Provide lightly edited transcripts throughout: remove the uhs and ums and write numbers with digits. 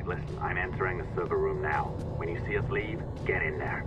Alright, listen, I'm entering the server room now. When you see us leave, get in there.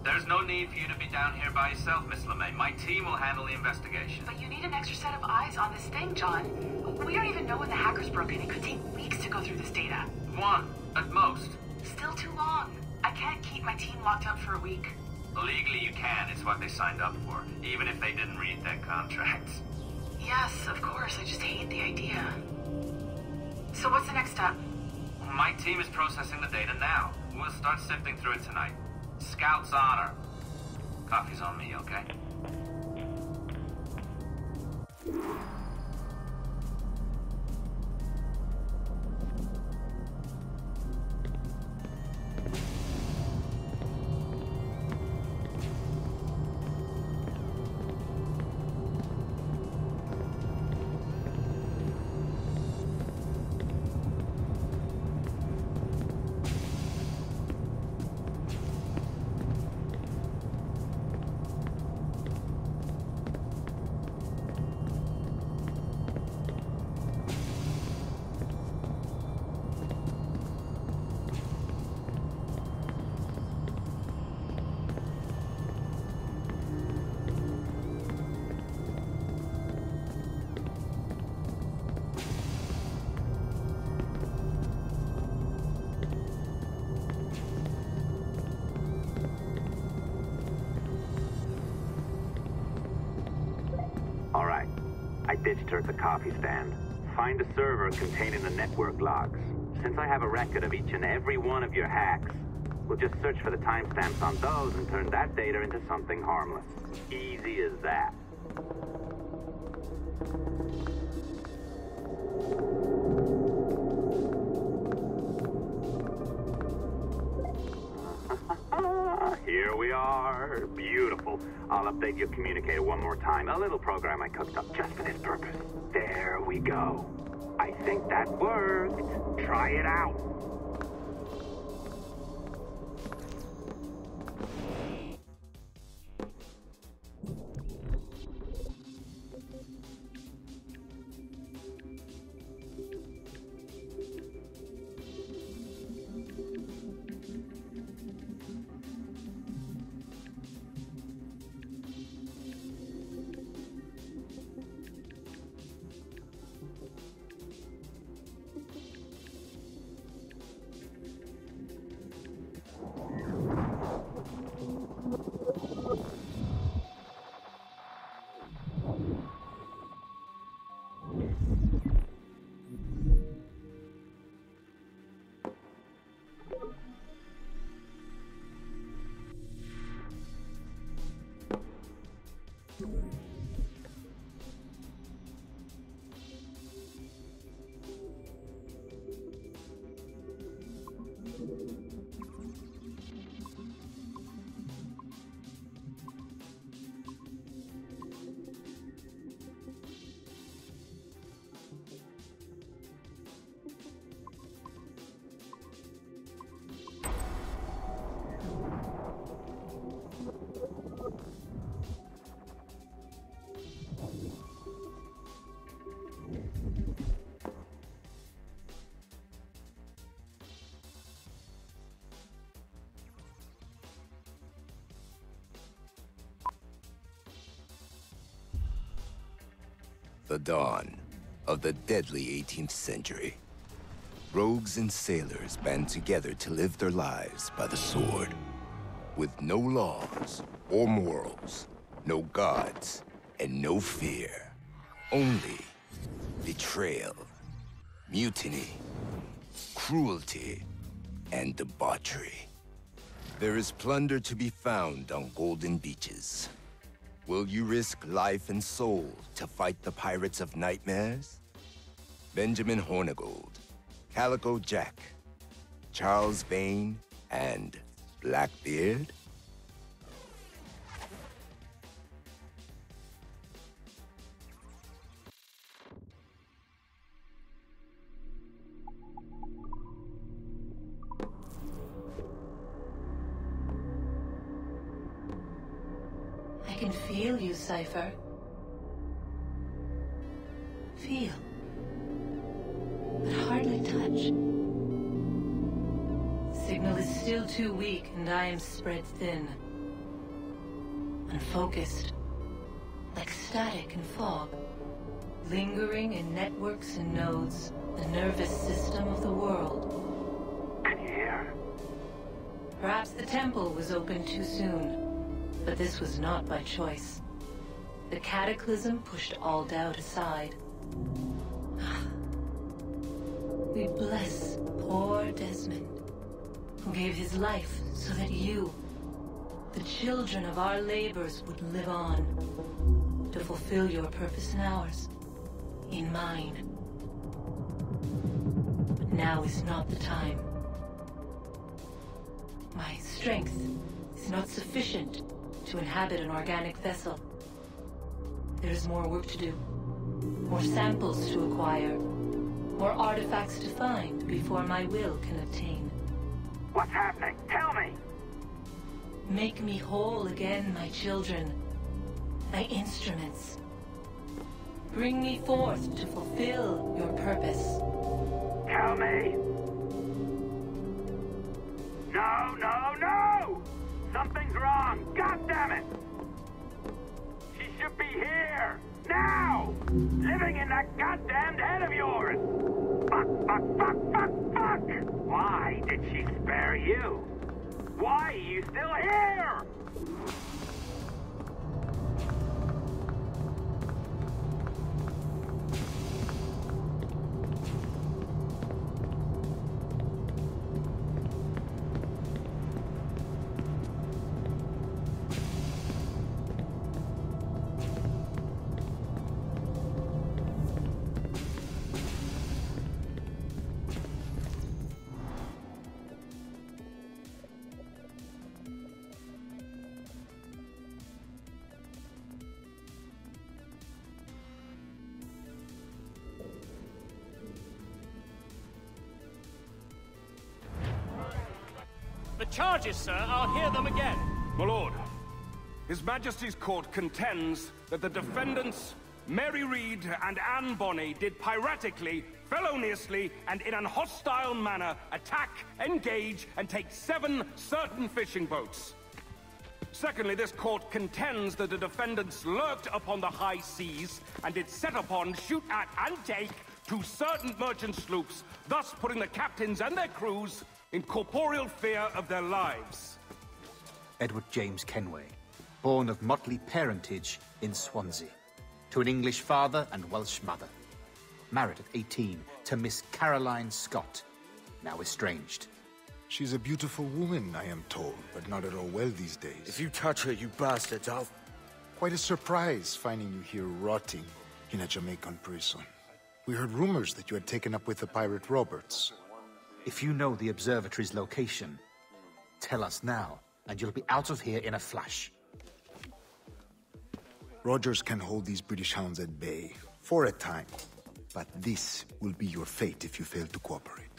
There's no need for you to be down here by yourself, Miss LeMay. My team will handle the investigation. But you need an extra set of eyes on this thing, John. We don't even know when the hackers broke in. It could take weeks to go through this data. One, at most. Still too long. I can't keep my team locked up for a week. Legally you can. It's what they signed up for, even if they didn't read their contracts. Yes, of course. I just hate the idea. So what's the next step? My team is processing the data now. We'll start sifting through it tonight. Scout's honor. Coffee's on me, okay? Alright. I ditched her at the coffee stand. Find a server containing the network logs. Since I have a record of each and every one of your hacks, we'll just search for the timestamps on those and turn that data into something harmless. Easy as that. Here we are. Beautiful. I'll update your communicator one more time. A little program I cooked up just for this purpose. There we go. I think that worked. Try it out. The dawn of the deadly 18th century. Rogues and sailors band together to live their lives by the sword. With no laws or morals, no gods, and no fear. Only betrayal, mutiny, cruelty, and debauchery. There is plunder to be found on golden beaches. Will you risk life and soul to fight the pirates of nightmares? Benjamin Hornigold, Calico Jack, Charles Vane, and Blackbeard? I can feel you, Cypher. Feel. But hardly touch. Signal is still too weak, and I am spread thin. Unfocused. Like static and fog. Lingering in networks and nodes, the nervous system of the world. Can you hear? Perhaps the temple was opened too soon. But this was not by choice. The cataclysm pushed all doubt aside. We bless poor Desmond, who gave his life so that you, the children of our labors, would live on, to fulfill your purpose in ours, in mine. But now is not the time. My strength is not sufficient to inhabit an organic vessel. There is more work to do, more samples to acquire, more artifacts to find before my will can obtain. What's happening? Tell me! Make me whole again, my children, my instruments. Bring me forth to fulfill your purpose. Tell me! No, no, no! Something's wrong! God damn it! She should be here! Now! Living in that goddamned head of yours! Fuck, fuck, fuck, fuck, fuck! Why did she spare you? Why are you still here? The charges, sir, I'll hear them again. My lord, His Majesty's court contends that the defendants, Mary Reed and Anne Bonny, did piratically, feloniously, and in an hostile manner attack, engage, and take 7 certain fishing boats. Secondly, this court contends that the defendants lurked upon the high seas and did set upon, shoot at, and take 2 certain merchant sloops, thus putting the captains and their crews in corporeal fear of their lives. Edward James Kenway, born of motley parentage in Swansea, to an English father and Welsh mother. Married at 18 to Miss Caroline Scott, now estranged. She's a beautiful woman, I am told, but not at all well these days. If you touch her, you bastards, I'll... Quite a surprise finding you here rotting in a Jamaican prison. We heard rumors that you had taken up with the pirate Roberts. If you know the observatory's location, tell us now, and you'll be out of here in a flash. Rogers can hold these British hounds at bay, for a time. But this will be your fate if you fail to cooperate.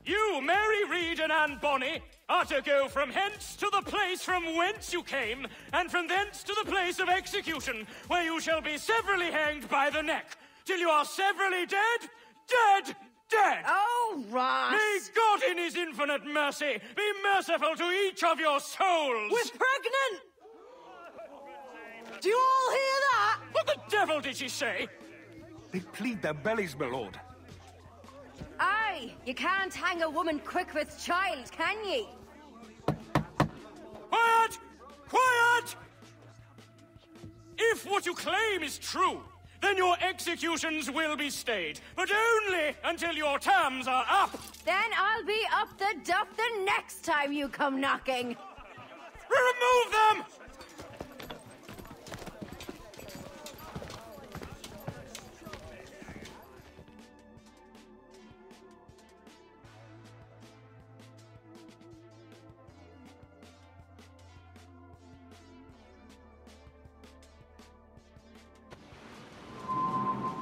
You, Mary Reed and Anne Bonny, are to go from hence to the place from whence you came, and from thence to the place of execution, where you shall be severally hanged by the neck, till you are severally dead, dead, dead! Oh, Ross! May God in his infinite mercy be merciful to each of your souls! We're pregnant! Do you all hear that? What the devil did she say? They plead their bellies, my lord. Aye, you can't hang a woman quick with child, can ye? Quiet! Quiet! If what you claim is true, then your executions will be stayed, but only until your terms are up! Then I'll be up the duff the next time you come knocking! Remove them!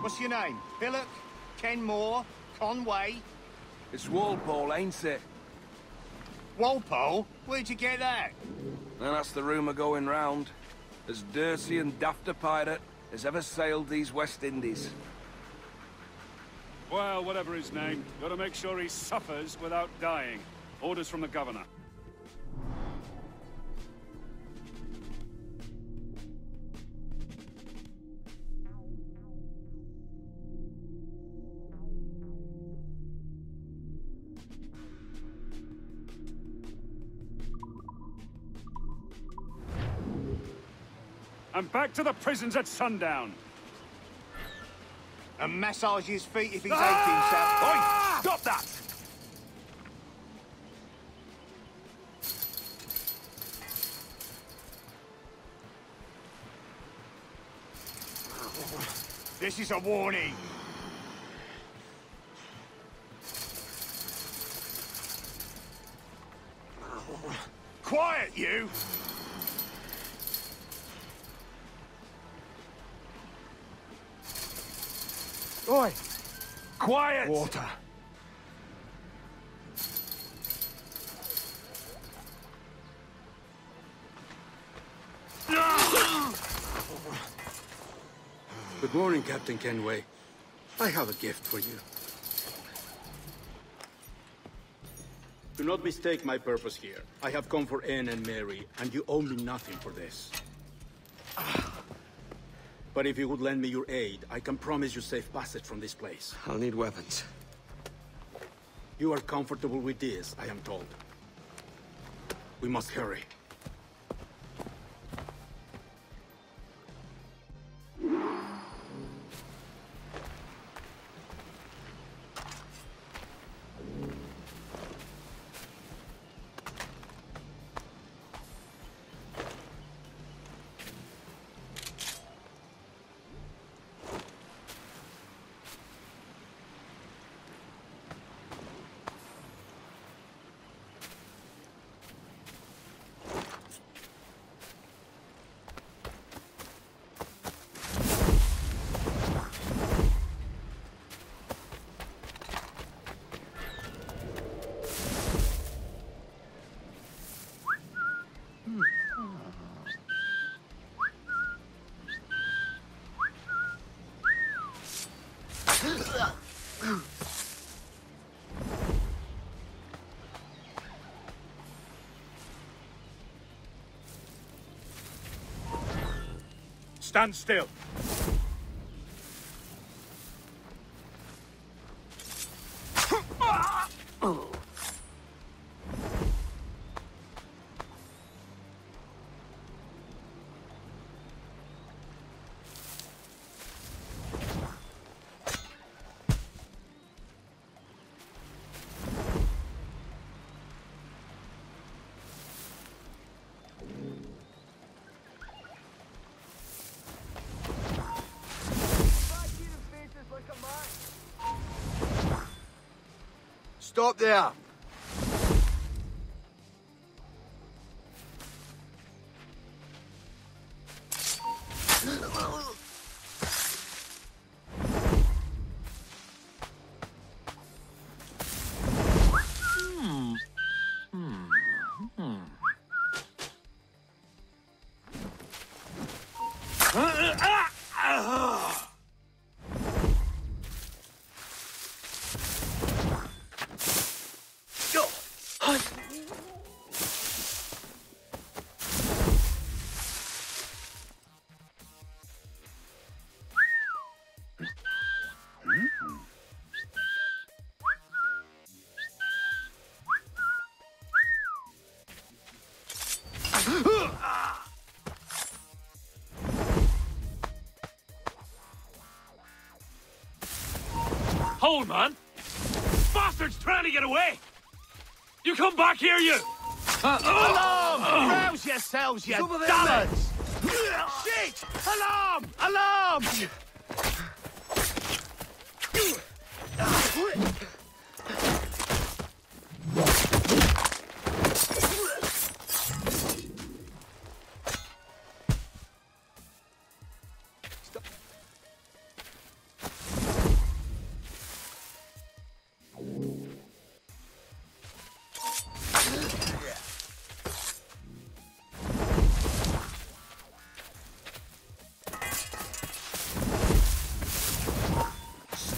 What's your name? Billock? Kenmore? Conway? It's Walpole, ain't it? Walpole? Where'd you get that? And that's the rumour going round. As dirty and daft a pirate as ever sailed these West Indies. Well, whatever his name, gotta make sure he suffers without dying. Orders from the governor. And back to the prisons at sundown. And massage his feet if he's aching, sir. Oi! Stop that! This is a warning. Quiet, you! Oi! Quiet! Water. Good morning, Captain Kenway. I have a gift for you. Do not mistake my purpose here. I have come for Anne and Mary, and you owe me nothing for this. But if you would lend me your aid, I can promise you safe passage from this place. I'll need weapons. You are comfortable with this, I am told. We must hurry. Stand still. Stop there! Hold, man! Bastard's trying to get away! You come back here, you! Alarm! Rouse yourselves, you dullards! Shit! Alarm! Alarm!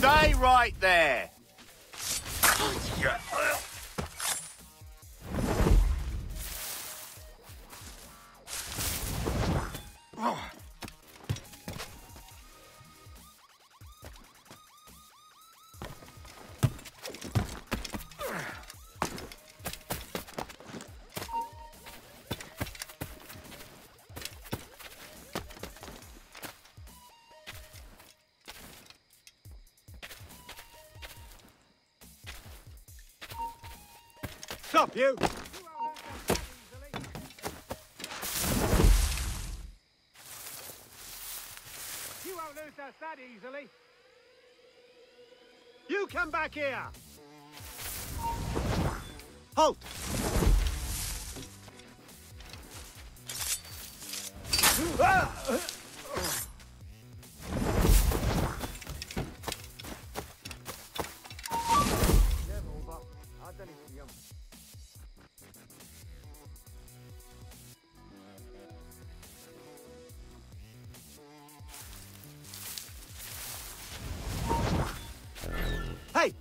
Stay right there! Stop, you! You won't lose us that easily. You come back here! Halt! Hey!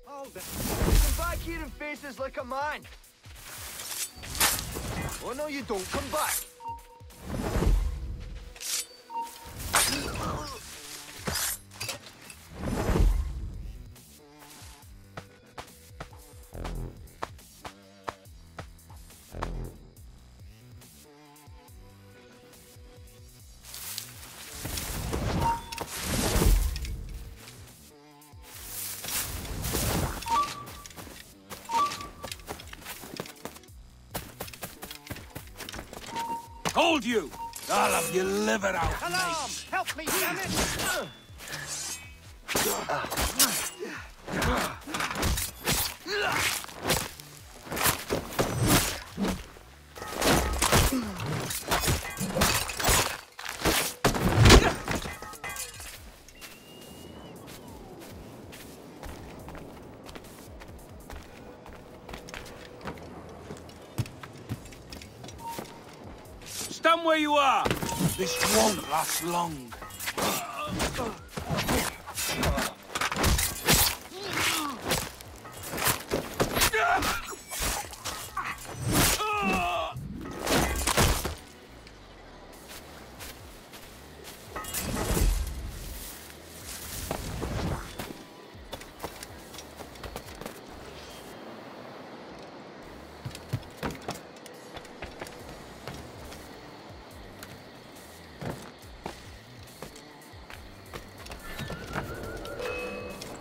Hold it. Come back here and face us like a man. Oh no, you don't. Come back. Hold you! I'll have your liver out, Alarm! mate. Help me, damn it! Stand where you are! This won't last long.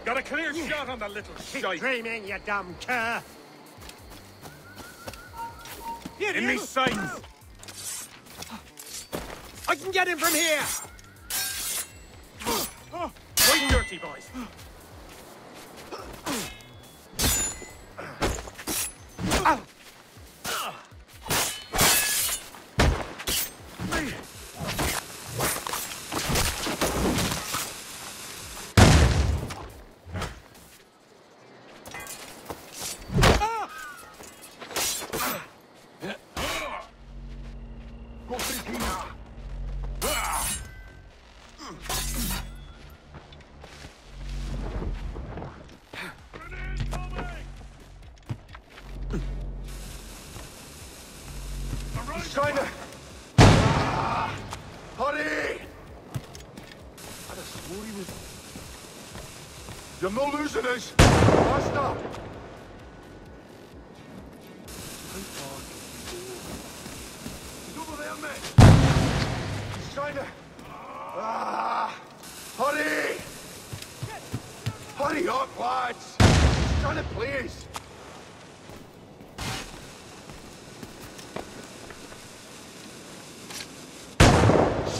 Got a clear shot on the little Keep shite. dreaming, you dumb cur! In me sights. I can get him from here! Right dirty, boys. Hurry! I swore he was... You're not losing us! Faster! He's over there, mate! He's trying to... Hurry! Hurry up, lads! He's trying to play us!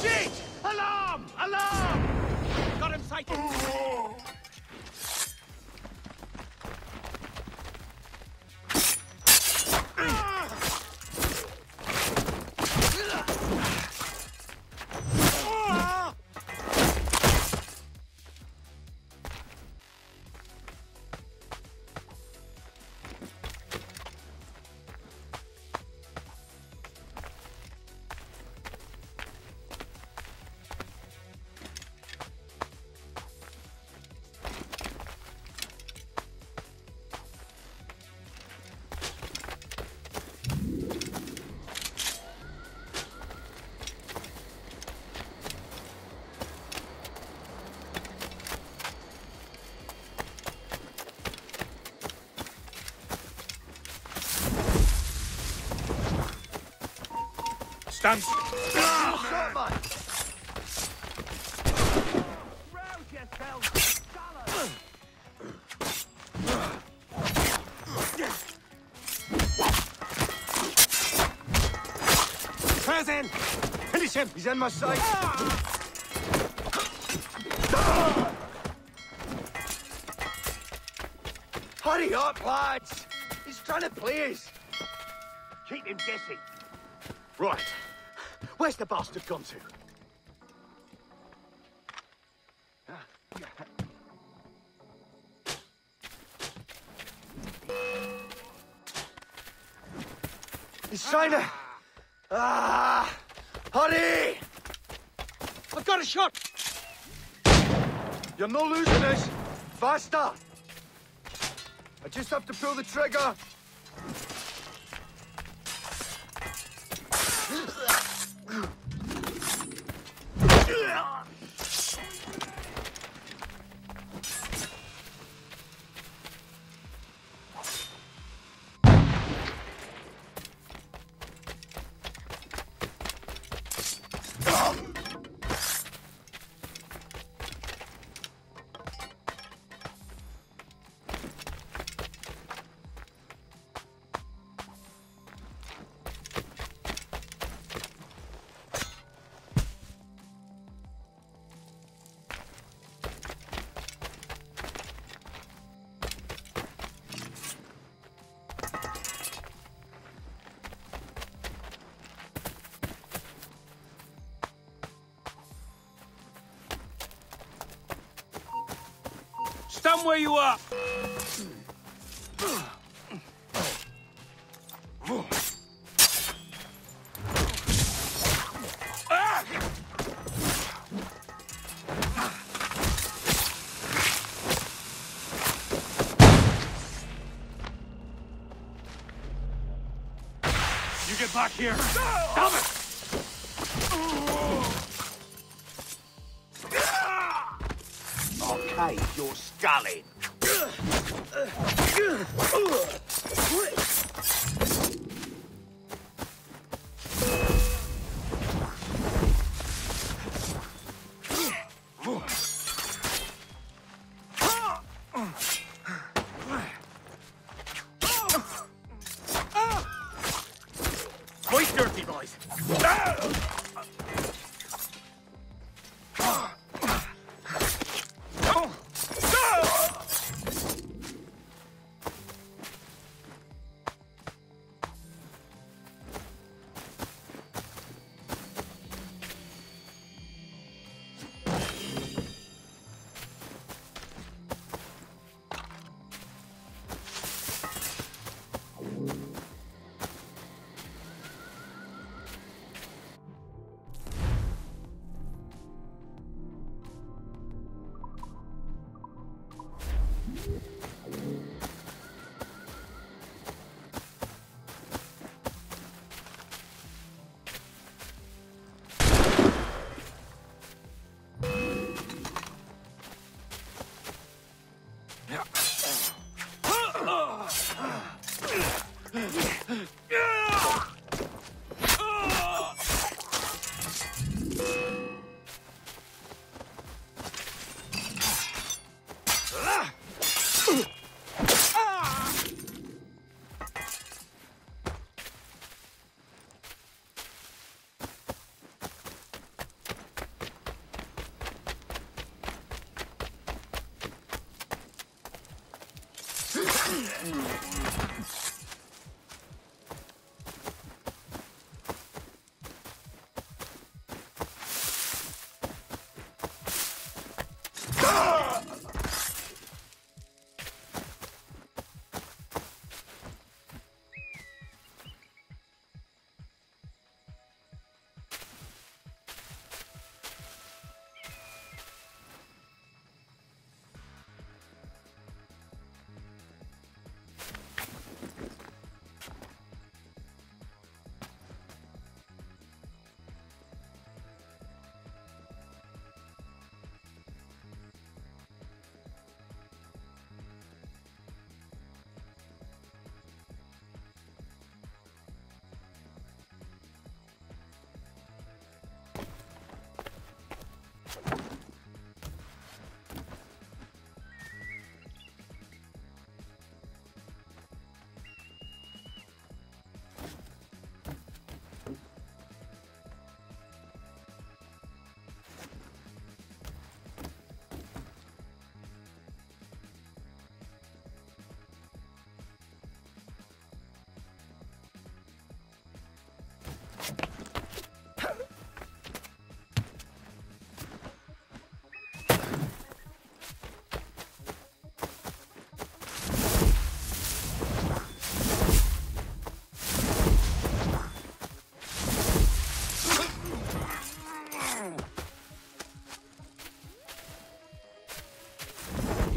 Shit! Alarm! Alarm! Got him sighted! Stand still. Shot, man! Tarzan! Finish him! He's in my sight! Hurry up, lads! He's trying to play us! Keep him guessing. Right. Where's the bastard gone to? He's trying to... Hurry! I've got a shot! You're not losing us! Faster! I just have to pull the trigger! Stand where you are! You get back here! Damn it! Okay, you're sculling. Quite dirty, boys.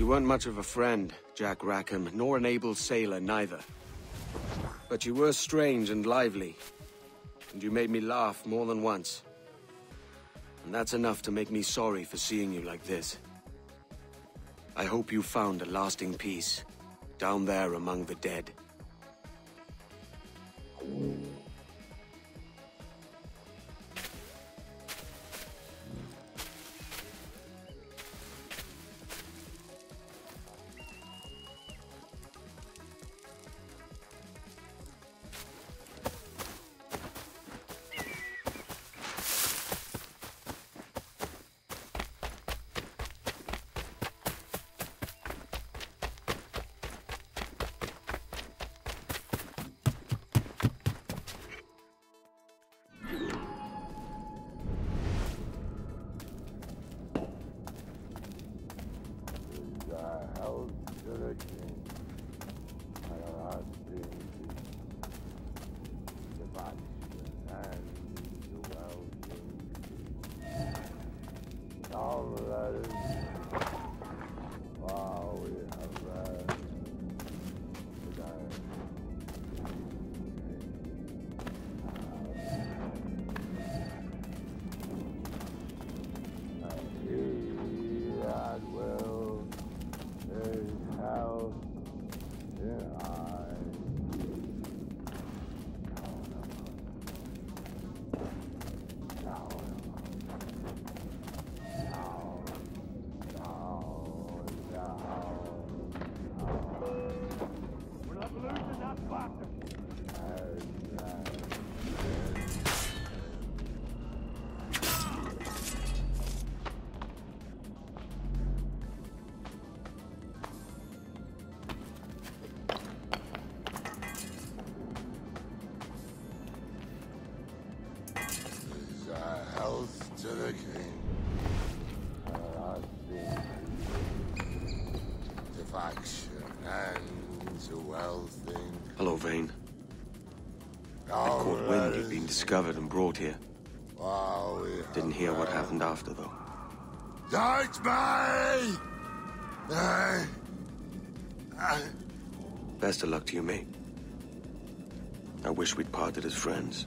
You weren't much of a friend, Jack Rackham, nor an able sailor neither. But you were strange and lively, and you made me laugh more than once. And that's enough to make me sorry for seeing you like this. I hope you found a lasting peace, down there among the dead. To the king. To faction and to wealth. Hello, Vane. I caught wind you'd been discovered and brought here. Didn't hear what happened after, though. Don't me! Best of luck to you, mate. I wish we'd parted as friends.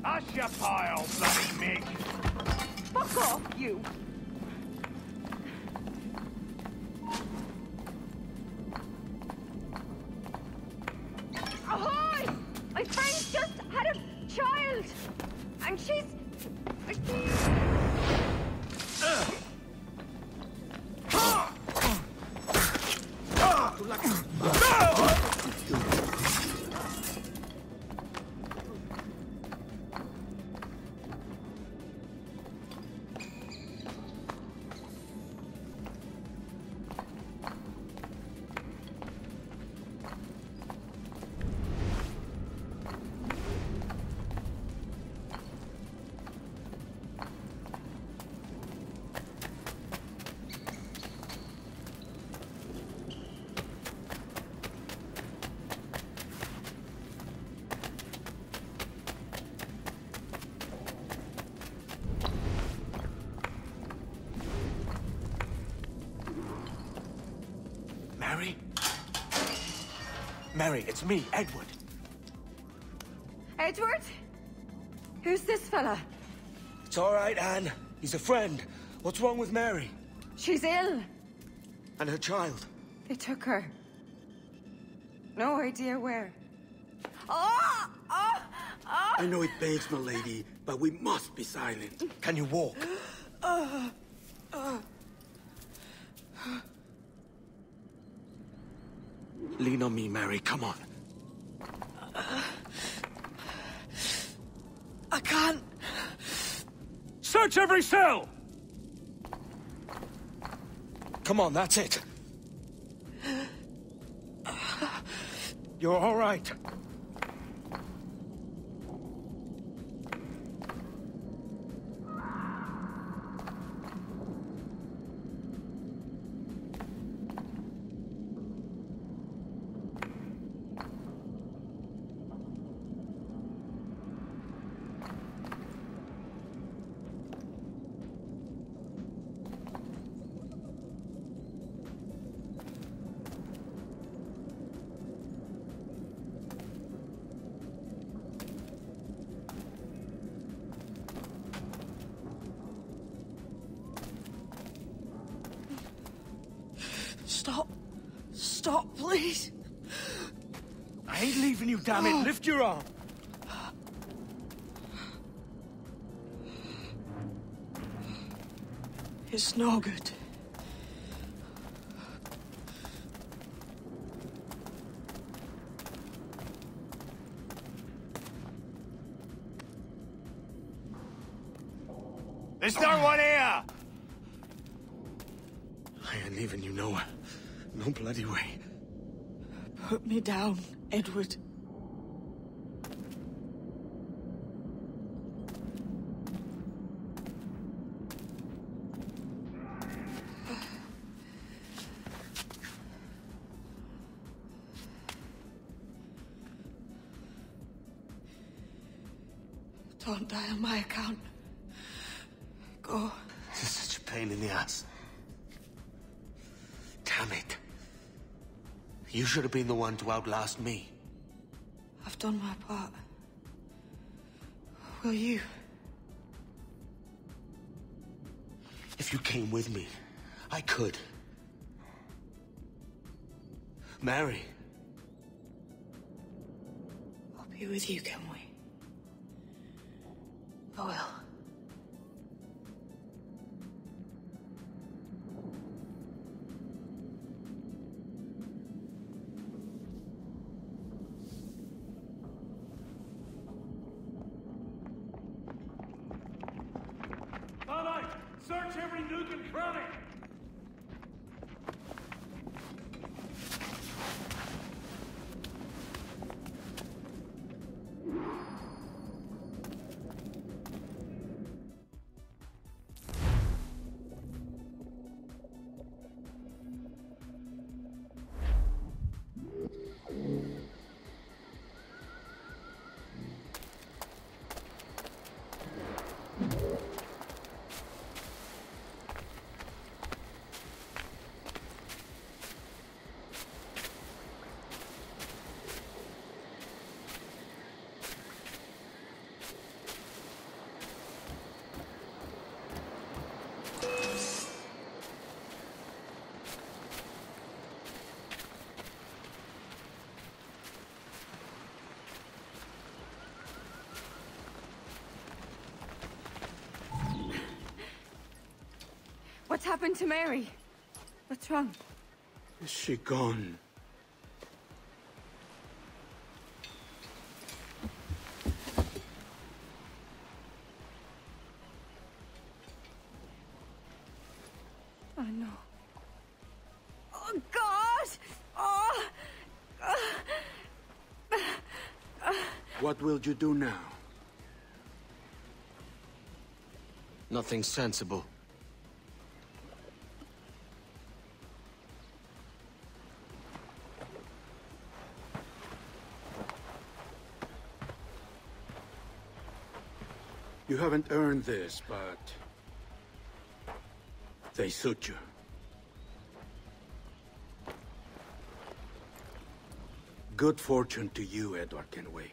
Hush your pile, bloody Mig! Fuck off, you! Ahoy! My friend's just had a child! And she's... Mary? Mary, it's me, Edward. Edward? Who's this fella? It's all right, Anne. He's a friend. What's wrong with Mary? She's ill. And her child? They took her. No idea where. Oh! Oh! Oh! I know it pains, my lady, but we must be silent. Can you walk? Lean on me, Mary. Come on. I can't. Search every cell! Come on, that's it. You're all right. Stop. Stop, please. I ain't leaving you, damn it. Lift your arm. It's no good. There's no one here! I ain't leaving you nowhere. No bloody way. Put me down, Edward. Don't die on my account. Go. This is such a pain in the ass. Damn it. You should have been the one to outlast me. I've done my part. Will you? If you came with me, I could. Mary. I'll be with you, can we? I will. Starlight, search every nook and cranny. What's happened to Mary? What's wrong? Is she gone? Oh, no. Oh, God! Oh! What will you do now? Nothing sensible. You haven't earned this, but they suit you. Good fortune to you, Edward Kenway.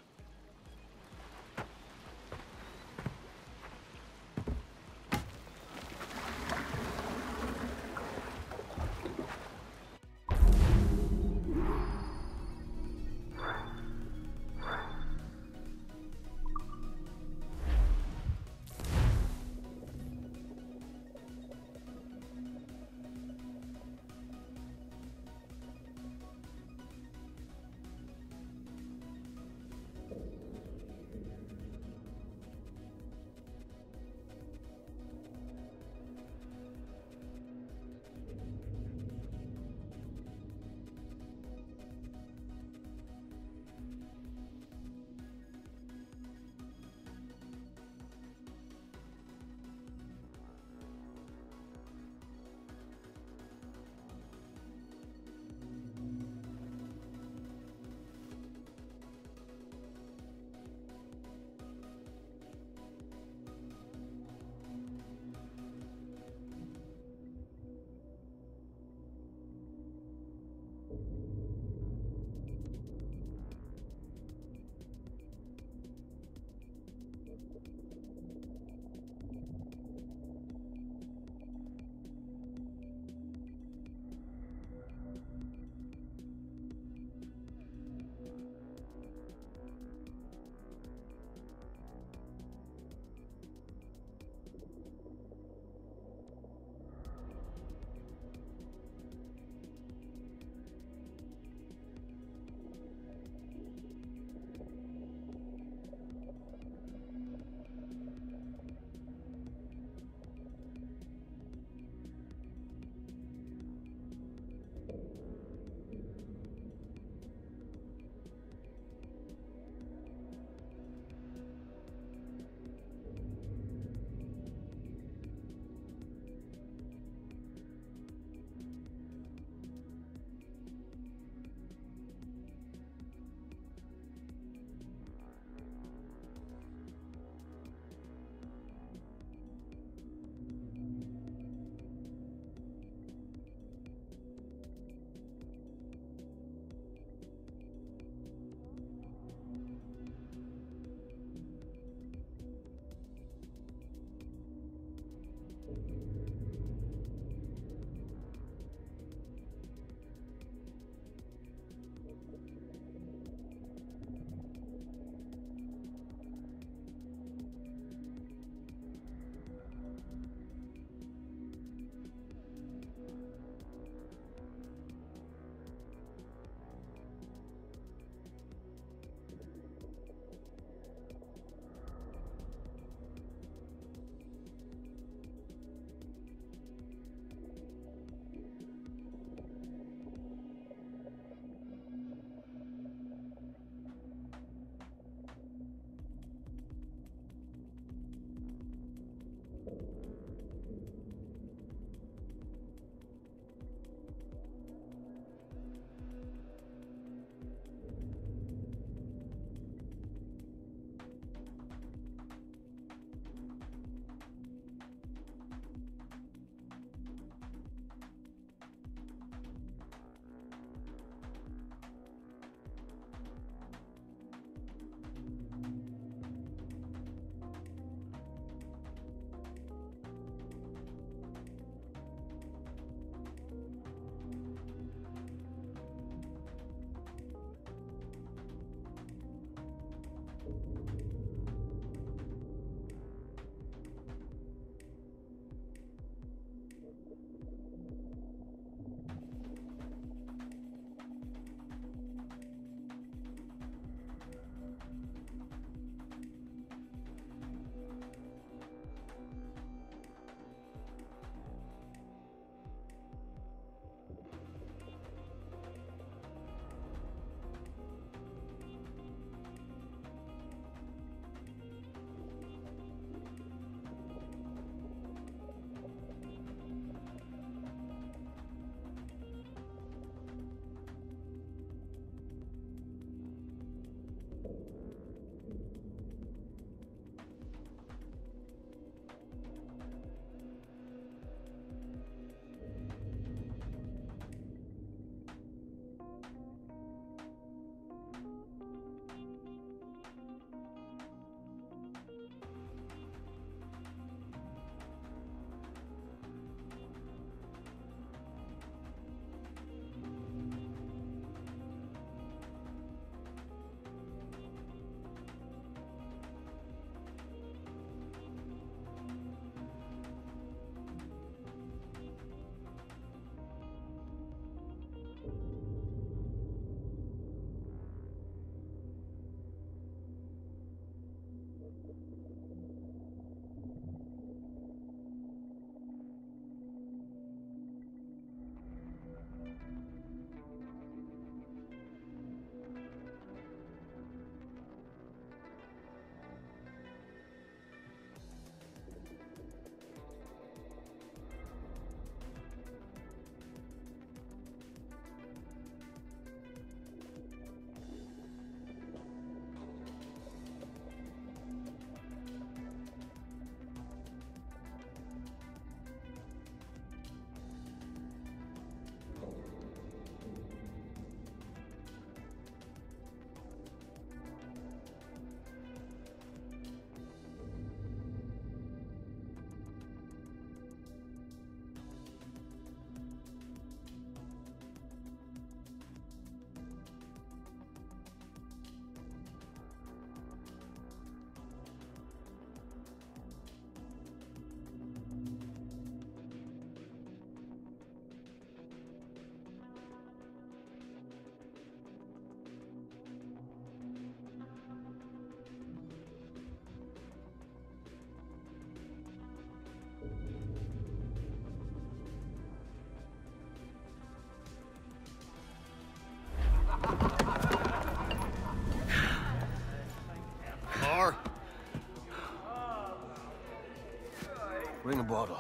Bring a bottle.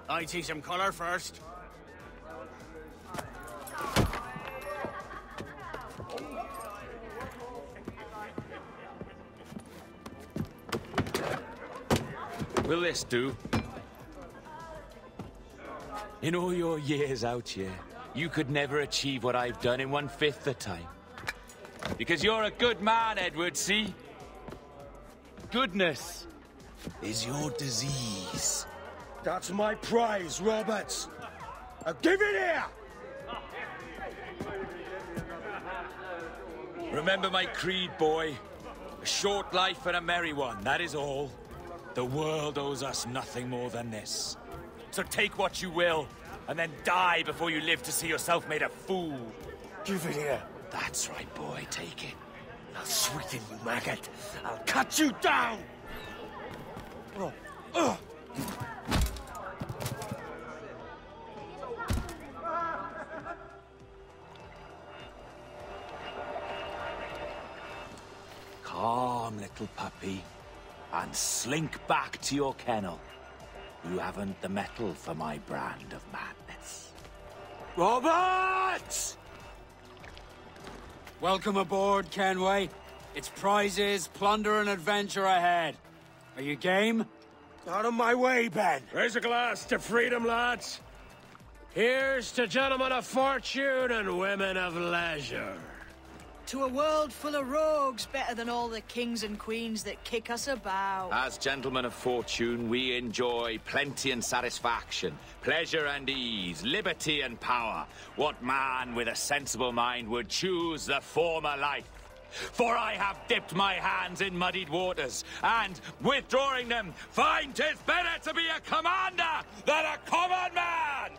I see some color first. Will this do? In all your years out here, you could never achieve what I've done in 1/5 the time. Because you're a good man, Edward, see? Goodness is your disease. That's my prize, Roberts. Give it here! Remember my creed, boy. A short life and a merry one, that is all. The world owes us nothing more than this. So take what you will, and then die before you live to see yourself made a fool. Give it here. That's right, boy, take it. I'll sweeten you, maggot. I'll cut you down! Oh. Calm, little puppy, and slink back to your kennel. You haven't the mettle for my brand of madness. Roberts! Welcome aboard, Kenway. It's prizes, plunder, and adventure ahead. Are you game? Out of my way, Ben. Raise a glass to freedom, lads. Here's to gentlemen of fortune and women of leisure. To a world full of rogues, better than all the kings and queens that kick us about. As gentlemen of fortune, we enjoy plenty and satisfaction, pleasure and ease, liberty and power. What man with a sensible mind would choose the former life? For I have dipped my hands in muddied waters, and, withdrawing them, find 'tis better to be a commander than a common man!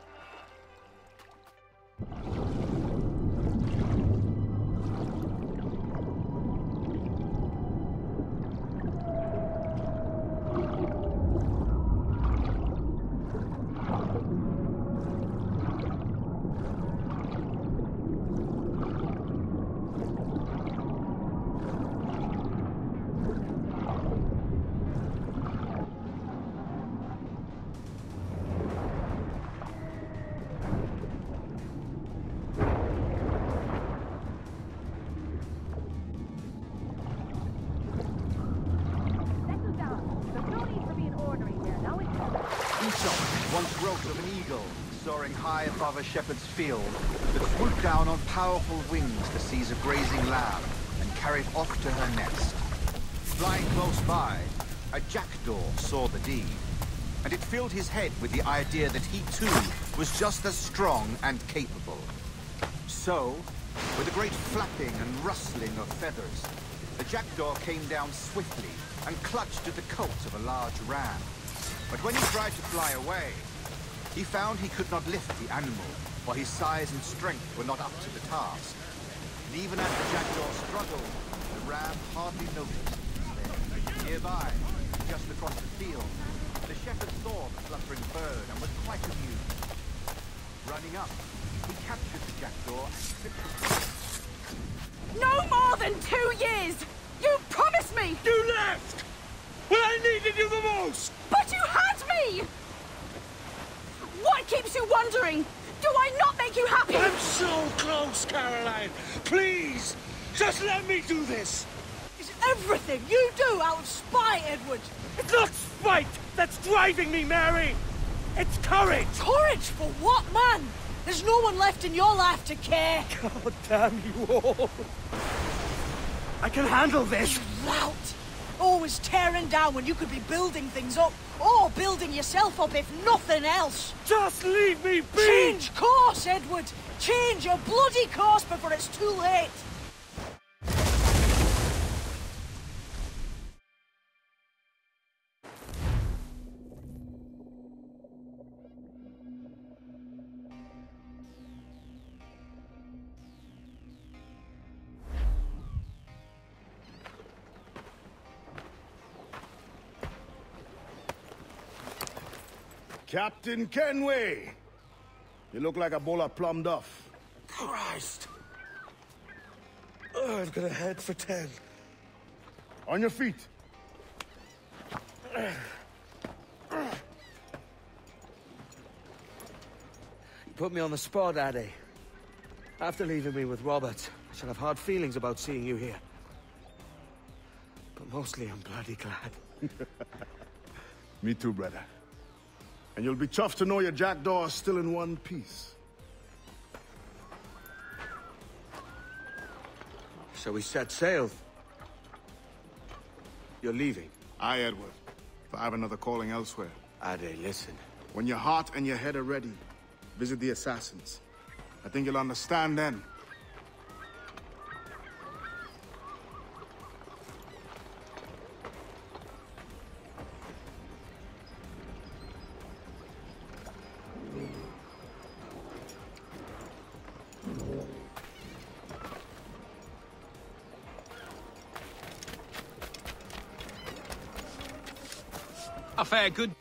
Once growth of an eagle, soaring high above a shepherd's field, that swooped down on powerful wings to seize a grazing lamb and carry it off to her nest. Flying close by, a jackdaw saw the deed, and it filled his head with the idea that he too was just as strong and capable. So, with a great flapping and rustling of feathers, the jackdaw came down swiftly and clutched at the coat of a large ram. But when he tried to fly away, he found he could not lift the animal, for his size and strength were not up to the task. And even as the jackdaw struggled, the ram hardly noticed he was there. Nearby, just across the field, the shepherd saw the fluttering bird and was quite amused. Running up, he captured the jackdaw and stripped it. No more than 2 years! You promised me! You left! When I needed you the most! But you had me! What keeps you wondering? Do I not make you happy? I'm so close, Caroline! Please! Just let me do this! Is everything you do out of spite, Edward? It's not spite that's driving me, Mary! It's courage! Courage for what, man? There's no one left in your life to care. God damn you all! I can handle this! You lout! Always tearing down when you could be building things up, or building yourself up if nothing else. Just leave me be! Change course, Edward! Change your bloody course before it's too late! Captain Kenway! You look like a bowl of plum duff. Christ! Oh, I've got a head for 10. On your feet. Put me on the spot, Addy. After leaving me with Robert, I shall have hard feelings about seeing you here. But mostly I'm bloody glad. Me too, brother. And you'll be chuffed to know your jackdaw is still in one piece. So we set sail. You're leaving? Aye, Edward. If I have another calling elsewhere. Ade, listen. When your heart and your head are ready, visit the assassins. I think you'll understand then. A fair good...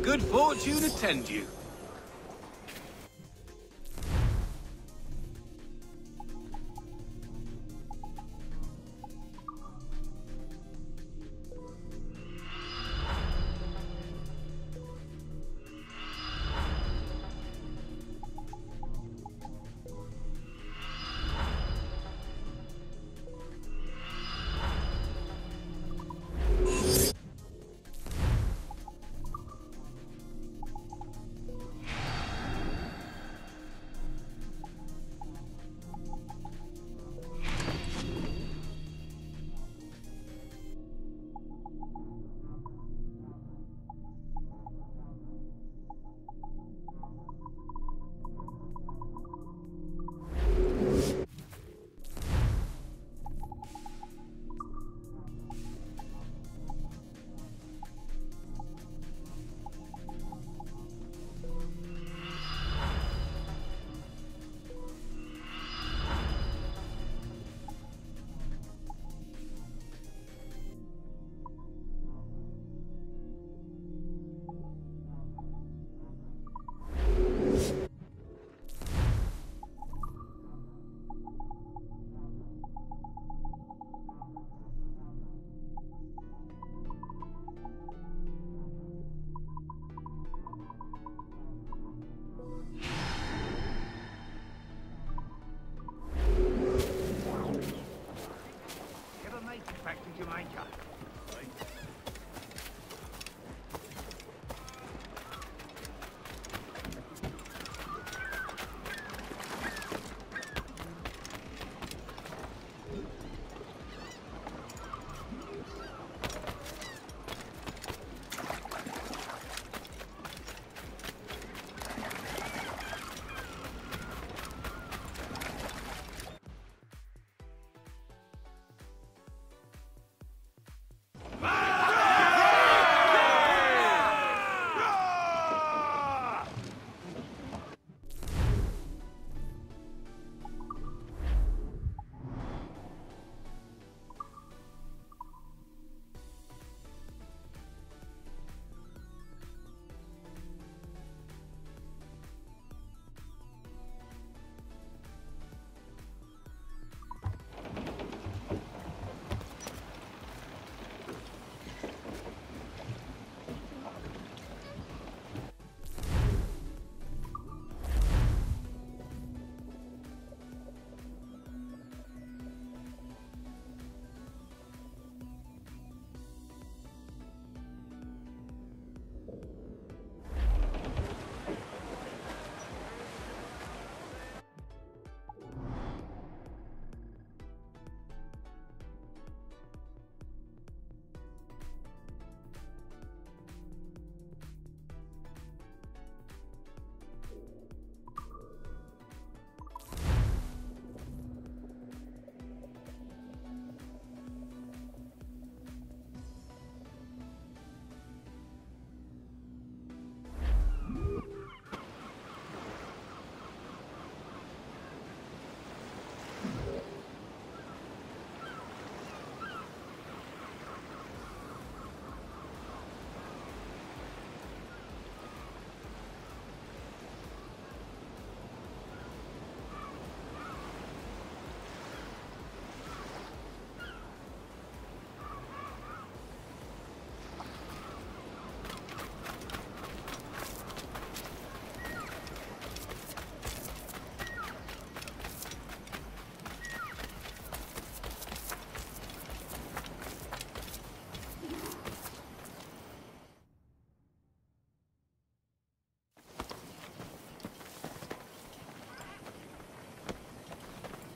Good fortune attend you. find you.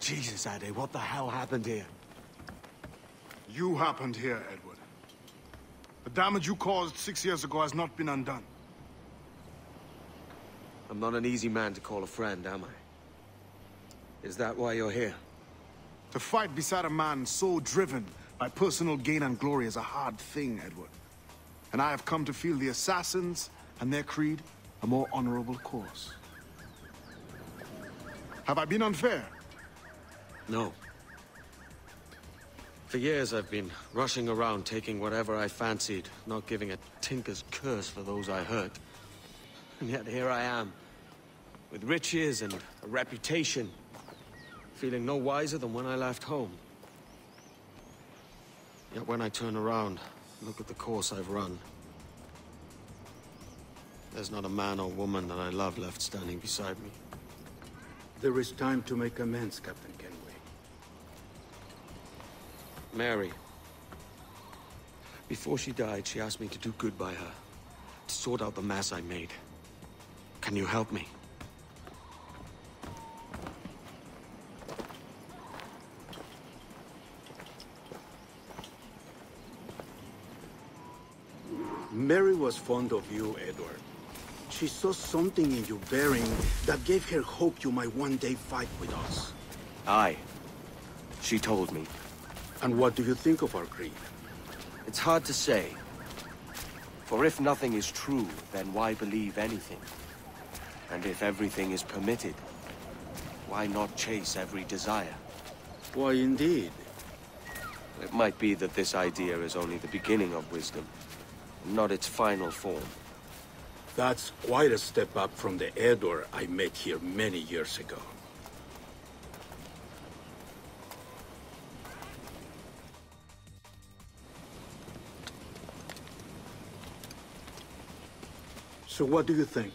Jesus, Ade, what the hell happened here? You happened here, Edward. The damage you caused 6 years ago has not been undone. I'm not an easy man to call a friend, am I? Is that why you're here? To fight beside a man so driven by personal gain and glory is a hard thing, Edward. And I have come to feel the assassins and their creed a more honorable course. Have I been unfair? No. For years I've been rushing around taking whatever I fancied, not giving a tinker's curse for those I hurt. And yet here I am, with riches and a reputation, feeling no wiser than when I left home. Yet when I turn around, look at the course I've run. There's not a man or woman that I love left standing beside me. There is time to make amends, Captain Kenway. Mary. Before she died, she asked me to do good by her. To sort out the mess I made. Can you help me? Mary was fond of you, Edward. She saw something in your bearing that gave her hope you might one day fight with us. Aye. She told me. And what do you think of our creed? It's hard to say. For if nothing is true, then why believe anything? And if everything is permitted, why not chase every desire? Why, indeed. It might be that this idea is only the beginning of wisdom, not its final form. That's quite a step up from the Edward I met here many years ago. So what do you think?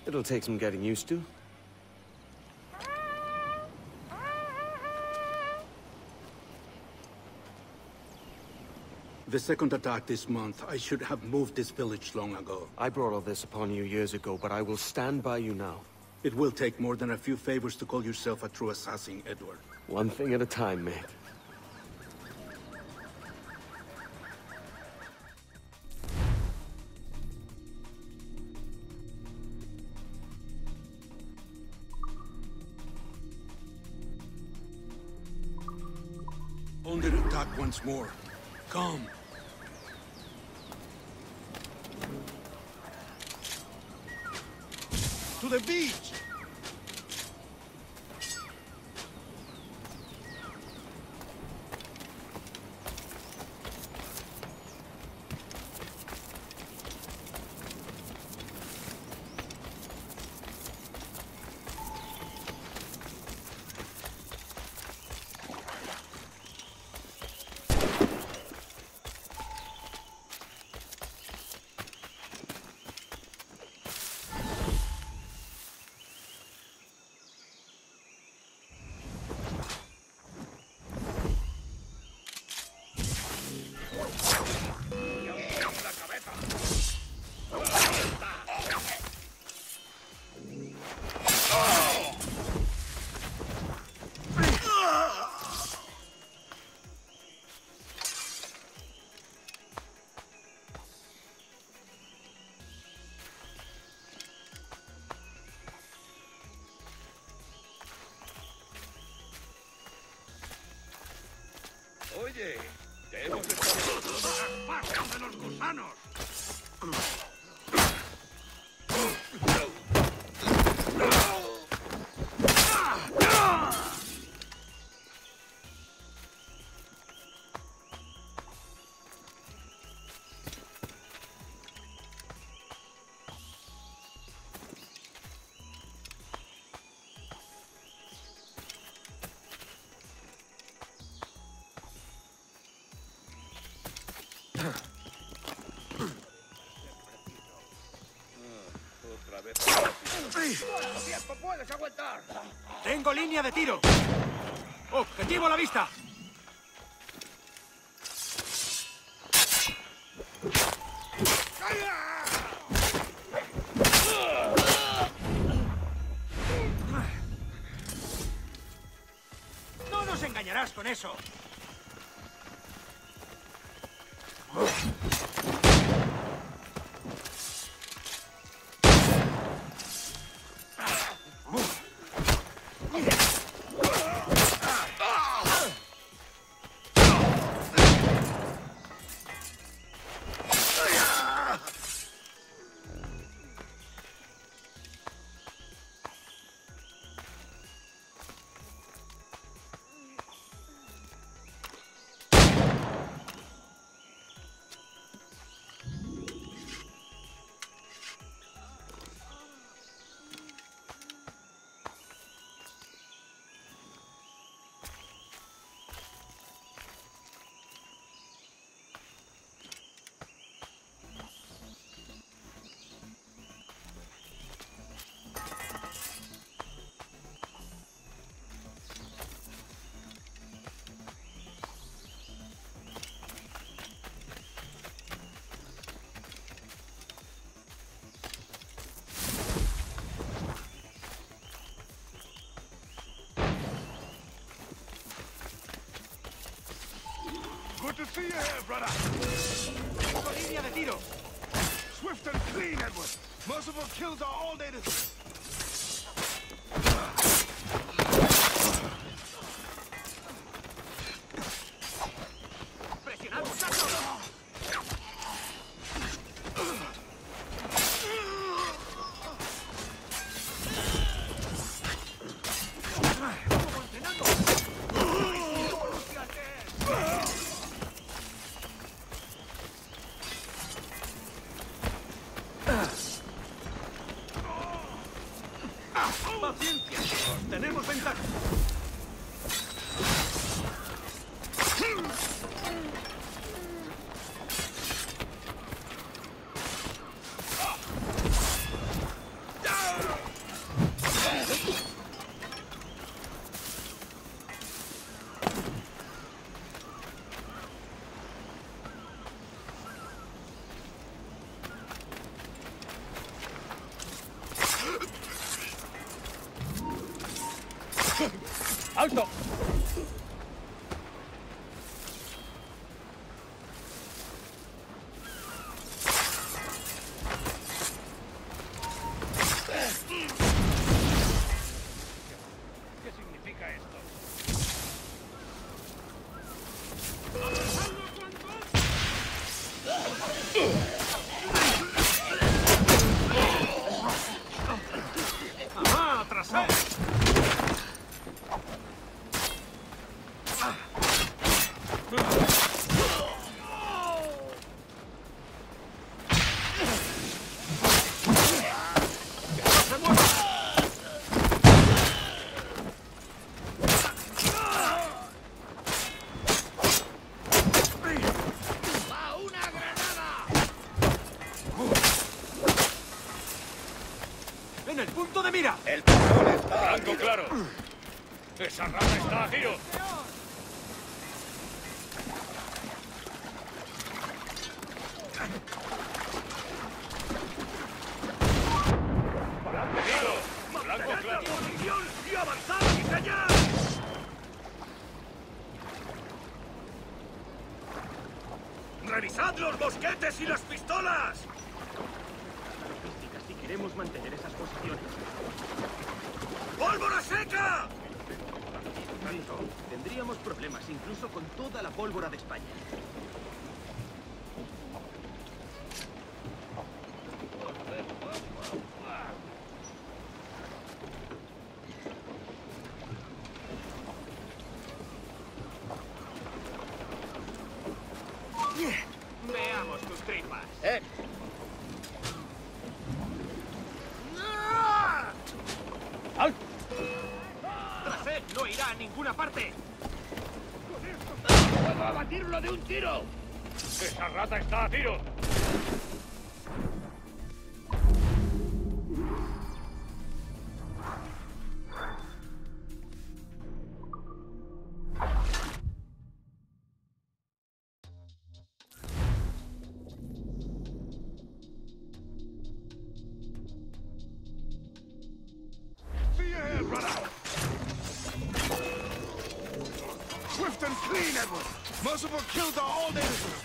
It'll take some getting used to. The second attack this month. I should have moved this village long ago. I brought all this upon you years ago, but I will stand by you now. It will take more than a few favors to call yourself a true assassin, Edward. One thing at a time, mate. Under attack once more. Come. To the beach! Oye, te hemos estado ¡Basta de los gusanos! ¡Tiempo, puedes aguantar! ¡Tengo línea de tiro! ¡Objetivo a la vista! ¡No nos engañarás con eso! Good to see you here, brother. ¡Tengo línea de tiro! Swift and clean, Edward. Merciful kills are all they deserve. ¡Paciencia! ¡Tenemos ventaja! ¡Alto! ¿Qué significa esto? ¡Ajá! ¡Tras él! ¡En el punto de mira! ¡El control está a tiro! Claro. ¡Esa rata está a tiro! ¡Blanco claro! ¡Posición y avanzar y callar! ¡Revisad los mosquetes y las pistolas! Si queremos mantener esas posiciones. ¡Pólvora seca! Tendríamos problemas incluso con toda la pólvora de España. Veamos tus tripas. Tras él no irá a ninguna parte. ¡Puedo abatirlo de un tiro! ¡Esa rata está a tiro! Swift and clean, Edward! Merciful kills are all dangerous!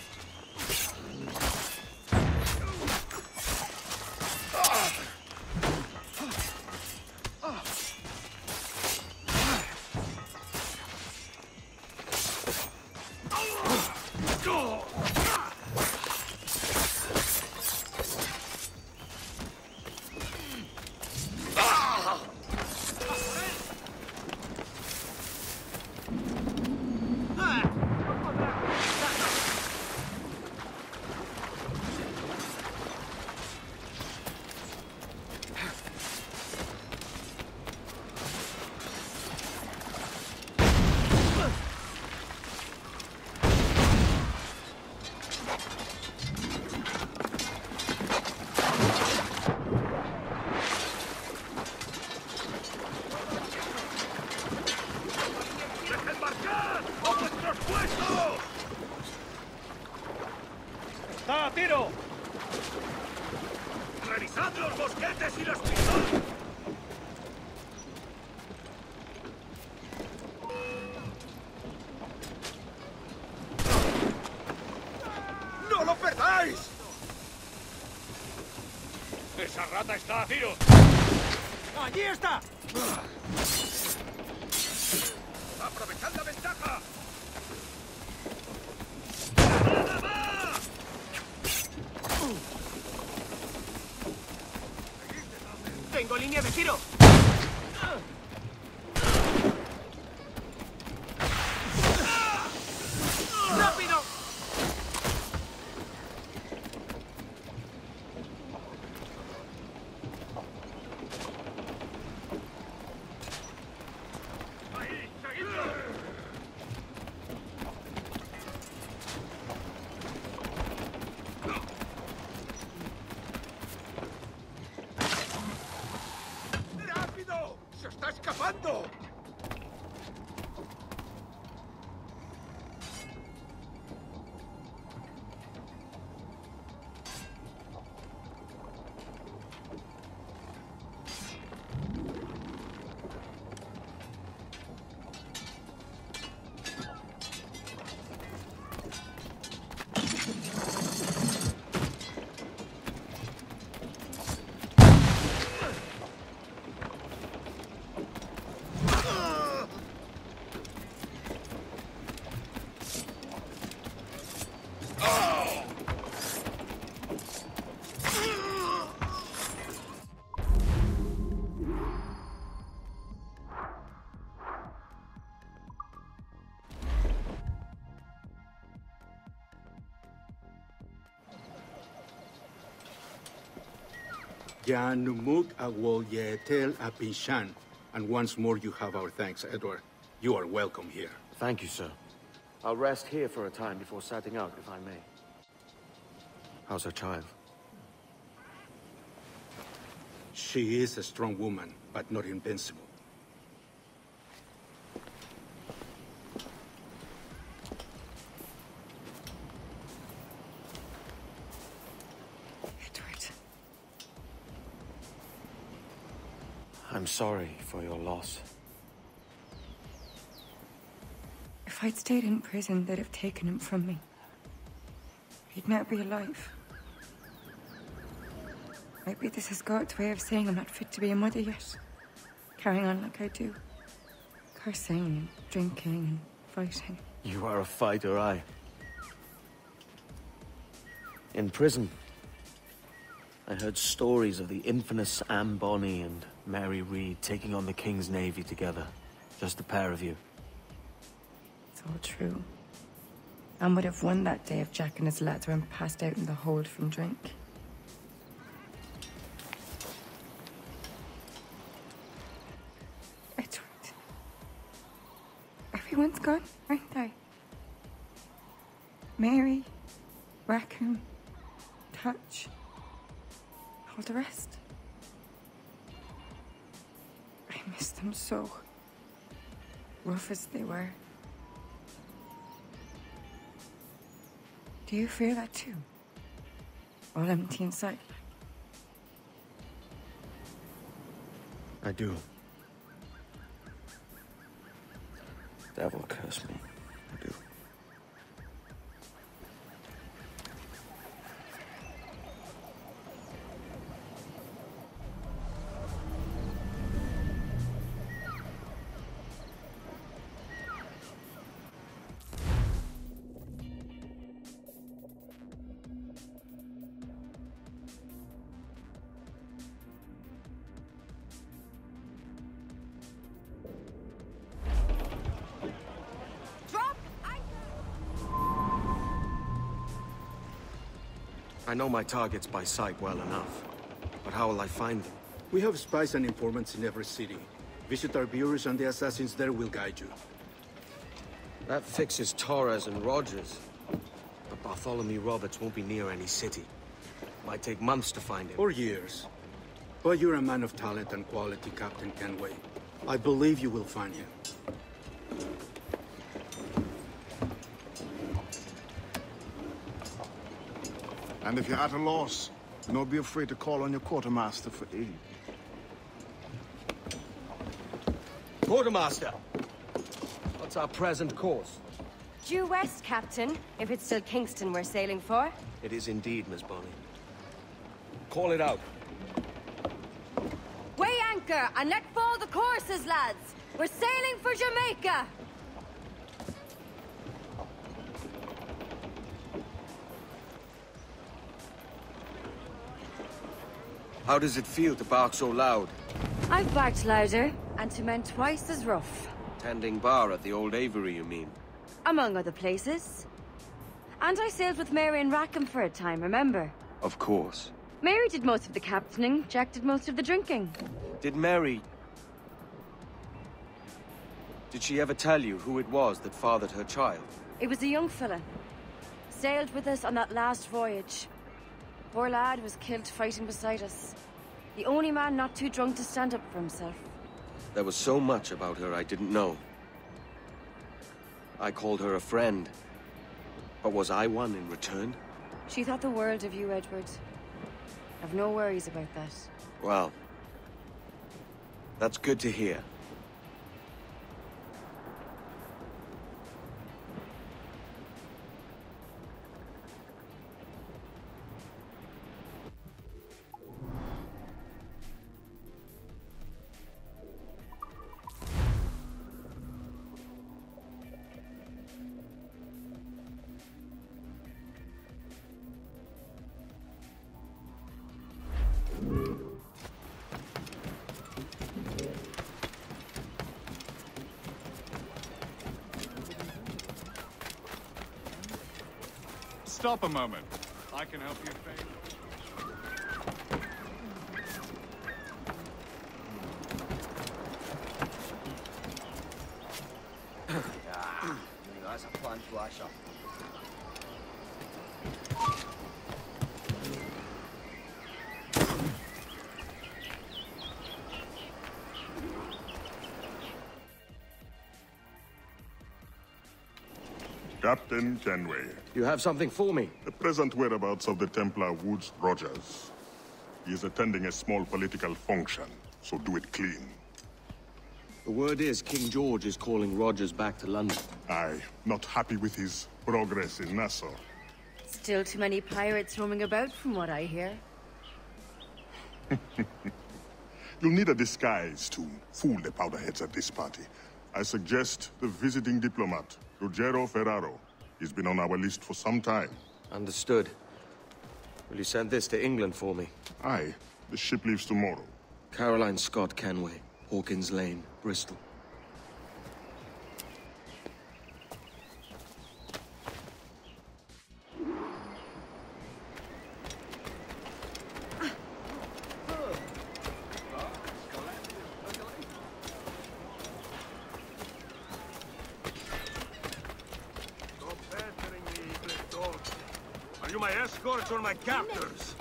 ¡Está a tiro! ¡Revisad los mosquetes y las pistolas! ¡No lo perdáis! ¡Esa rata está a tiro! ¡Allí está! ¡Aprovechad la ventaja! ¡Tengo línea de tiro! ¡Rápido! ¡Rápido! ¡Se está escapando! Jan Numuk Awol Yeetel Apinshan. And once more you have our thanks, Edward. You are welcome here. Thank you, sir. I'll rest here for a time before setting out, if I may. How's her child? She is a strong woman, but not invincible. Edward. I'm sorry for your loss. If I'd stayed in prison, they'd have taken him from me. He'd never be alive. Maybe this is God's way of saying I'm not fit to be a mother yet. Carrying on like I do. Cursing and drinking and fighting. You are a fighter, aye. In prison, I heard stories of the infamous Anne Bonny and Mary Read taking on the King's Navy together. Just the pair of you. It's all true. Anne would have won that day if Jack and his lads weren't passed out in the hold from drink. Edward. Everyone's gone, aren't they? Mary, Rackham, Touch, all the rest. I miss them so. Rough as they were. Do you feel that too? All empty inside? I do. Devil curse me. I do. I know my targets by sight well enough, but how will I find them? We have spies and informants in every city. Visit our bureaus and the assassins there will guide you. That fixes Torres and Rogers. But Bartholomew Roberts won't be near any city. Might take months to find him. Or years. But you're a man of talent and quality, Captain Kenway. I believe you will find him. And if you're at a loss, do not be afraid to call on your quartermaster for aid. Quartermaster! What's our present course? Due west, Captain, if it's still Kingston we're sailing for. It is indeed, Miss Bonny. Call it out. Weigh anchor and let fall the courses, lads! We're sailing for Jamaica! How does it feel to bark so loud? I've barked louder, and to men twice as rough. Tending bar at the old Avery, you mean? Among other places. And I sailed with Mary and Rackham for a time, remember? Of course. Mary did most of the captaining, Jack did most of the drinking. Did Mary... Did she ever tell you who it was that fathered her child? It was a young fella. Sailed with us on that last voyage. Poor lad was killed fighting beside us. The only man not too drunk to stand up for himself. There was so much about her I didn't know. I called her a friend. But was I one in return? She thought the world of you, Edward. I've no worries about that. Well, that's good to hear. Stop a moment. I can help you, Faye. one flasher. Captain Kenway. You have something for me? The present whereabouts of the Templar Woods Rogers. He is attending a small political function, so do it clean. The word is King George is calling Rogers back to London. Aye, not happy with his progress in Nassau. Still too many pirates roaming about from what I hear. You'll need a disguise to fool the powderheads at this party. I suggest the visiting diplomat, Ruggiero Ferraro. He's been on our list for some time. Understood. Will you send this to England for me? Aye. The ship leaves tomorrow. Caroline Scott Kenway, Hawkins Lane, Bristol. Are you my escorts or my captors?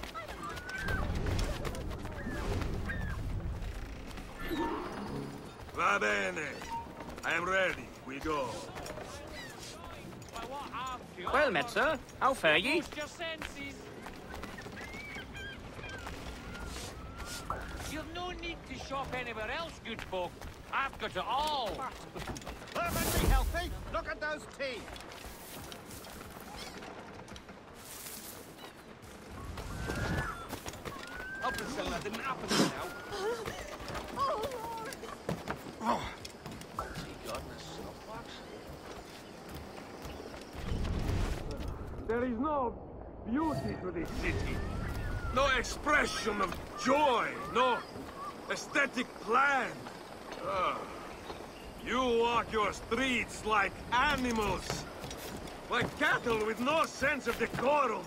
Va bene. I am ready. We go. Well met, sir. How fare ye? You've no need to shop anywhere else, good folk. I've got it all. Perfectly healthy. Look at those teeth. Up and sell that didn't happen now. Oh, Lord. Oh. There is no beauty to this city. No expression of joy. No aesthetic plan. You walk your streets like animals. Like cattle with no sense of decorum.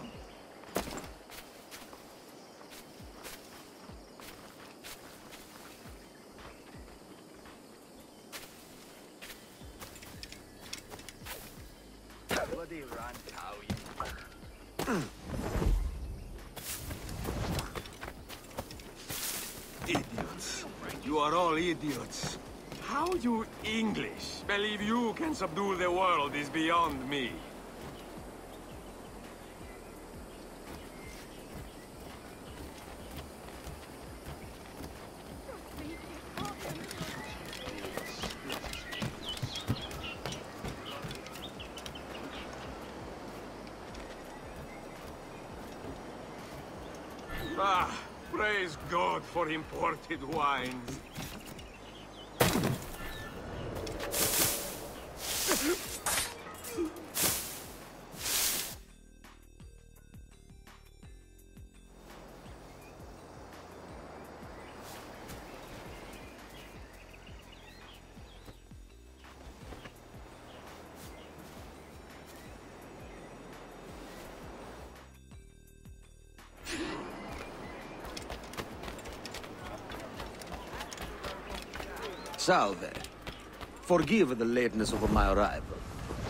Bloody rancow, Idiots. You are all idiots. How you English believe you can subdue the world is beyond me. Ah, praise God for imported wines. Salve. Forgive the lateness of my arrival.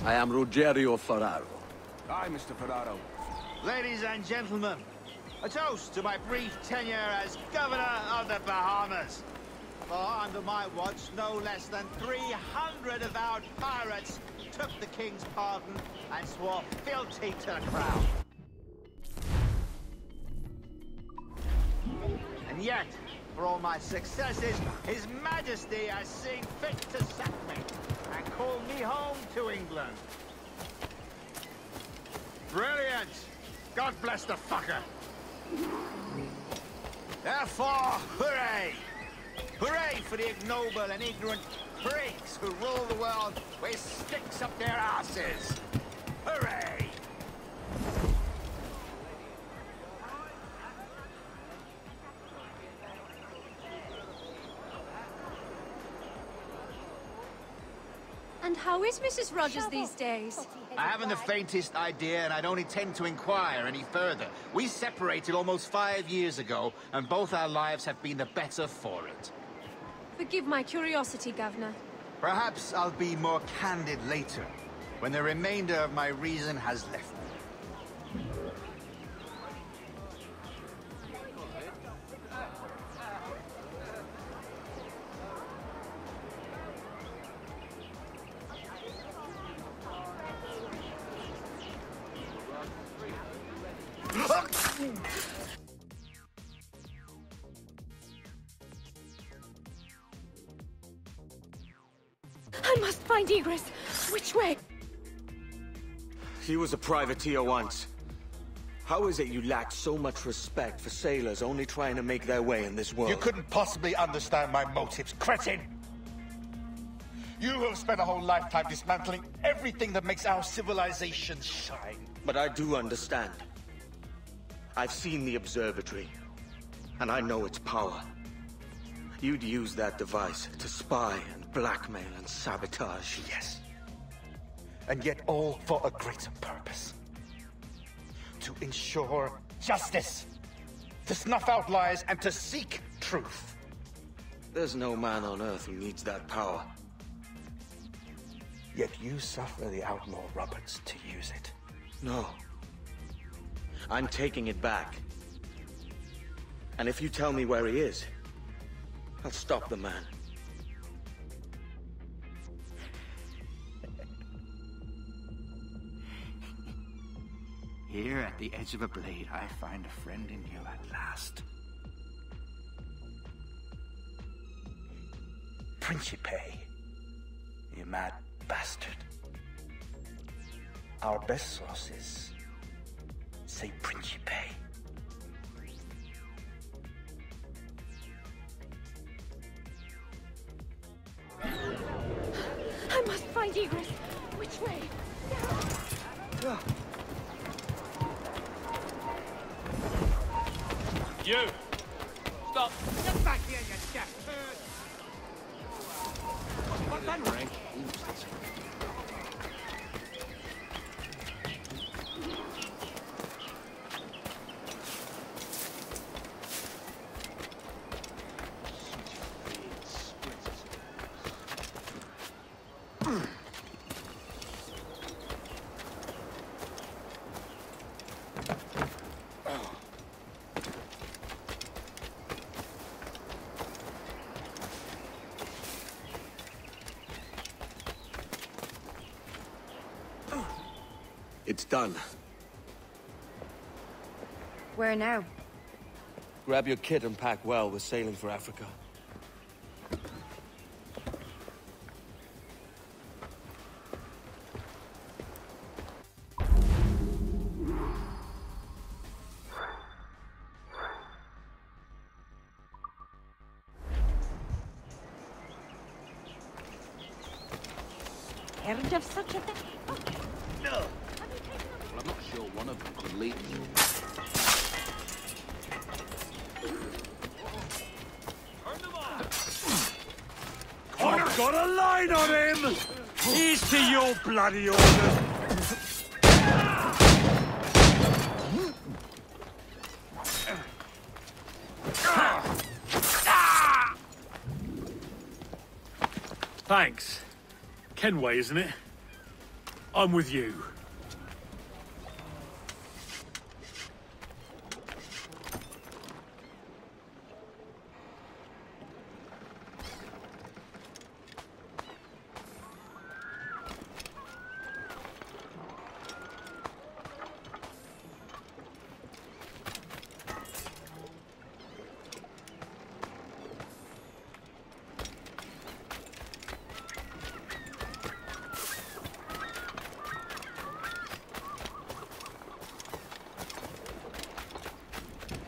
I am Ruggiero Ferraro. Hi, Mr. Ferraro. Ladies and gentlemen, a toast to my brief tenure as Governor of the Bahamas. For under my watch, no less than 300 avowed pirates took the King's pardon and swore fealty to the crown. And yet, for all my successes, His Majesty has seen fit to sack me and call me home to England. Brilliant! God bless the fucker! Therefore, hooray! Hooray for the ignoble and ignorant pricks who rule the world with sticks up their asses! Hooray! And how is Mrs. Rogers these days? I haven't the faintest idea, and I don't intend to inquire any further. We separated almost 5 years ago, and both our lives have been the better for it. Forgive my curiosity, Governor. Perhaps I'll be more candid later. when the remainder of my reason has left me. I must find Egress. Which way? He was a privateer once. How is it you lack so much respect for sailors only trying to make their way in this world? You couldn't possibly understand my motives, cretin! You have spent a whole lifetime dismantling everything that makes our civilization shine. But I do understand. I've seen the observatory, and I know its power. You'd use that device to spy and blackmail and sabotage. Yes. And yet all for a greater purpose. To ensure justice. To snuff out lies and to seek truth. There's no man on Earth who needs that power. Yet you suffer the outlaw Roberts to use it. No. I'm taking it back. And if you tell me where he is, I'll stop the man. Here at the edge of a blade, I find a friend in you at last. Principe, you mad bastard. Our best sources say Principe. I must find Egress. Which way? You! Stop! Get back here, you deaf turd! What's that rank? It's done. Where now? Grab your kit and pack well. We're sailing for Africa. Heard of such a thing? No. Well, I'm not sure one of them could lead you. I've got a line on him! He's to your bloody orders! Thanks. Kenway, isn't it? I'm with you.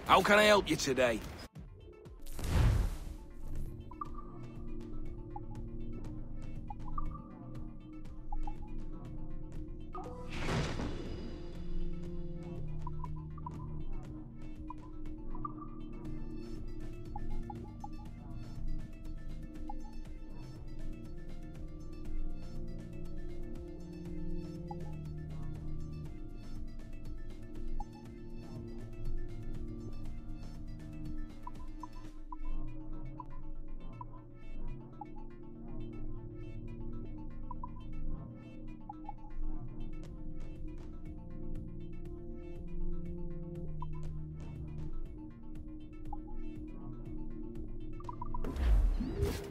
How can I help you today?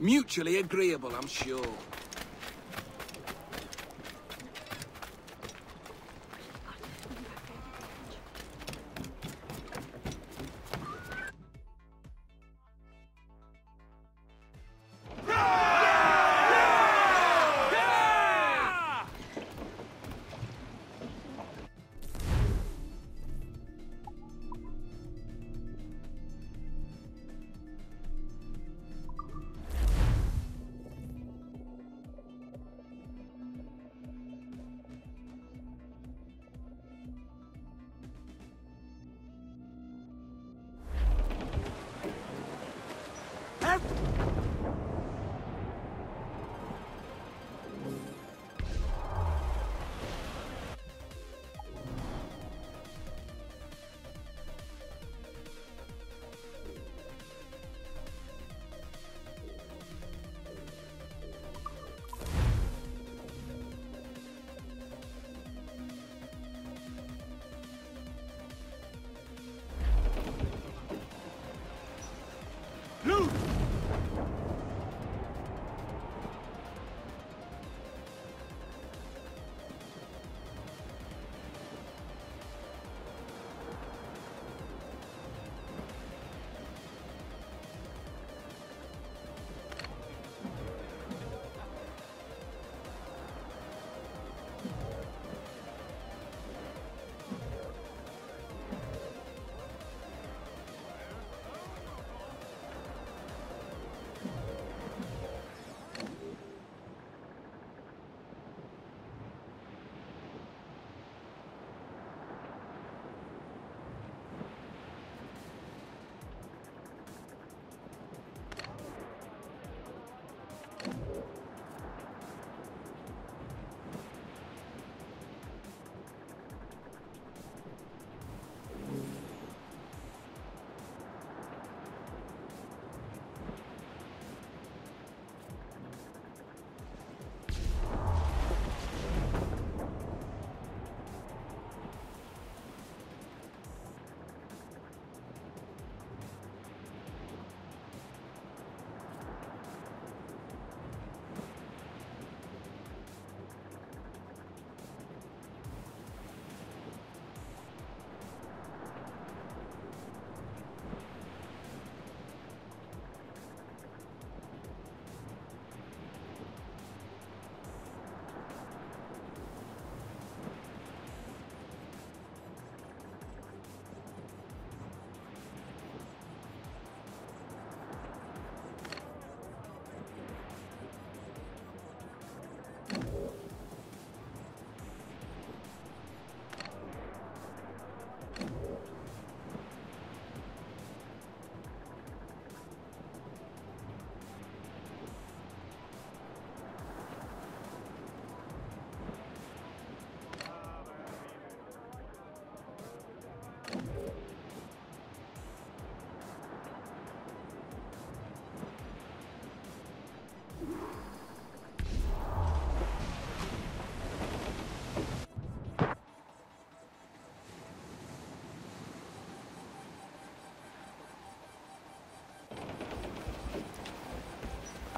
Mutually agreeable, I'm sure.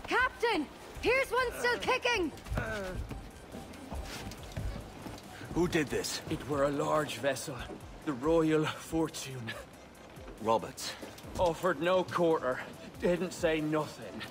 Captain! Here's one still kicking! Who did this? It were a large vessel. The Royal Fortune. Roberts. Offered no quarter. Didn't say nothing.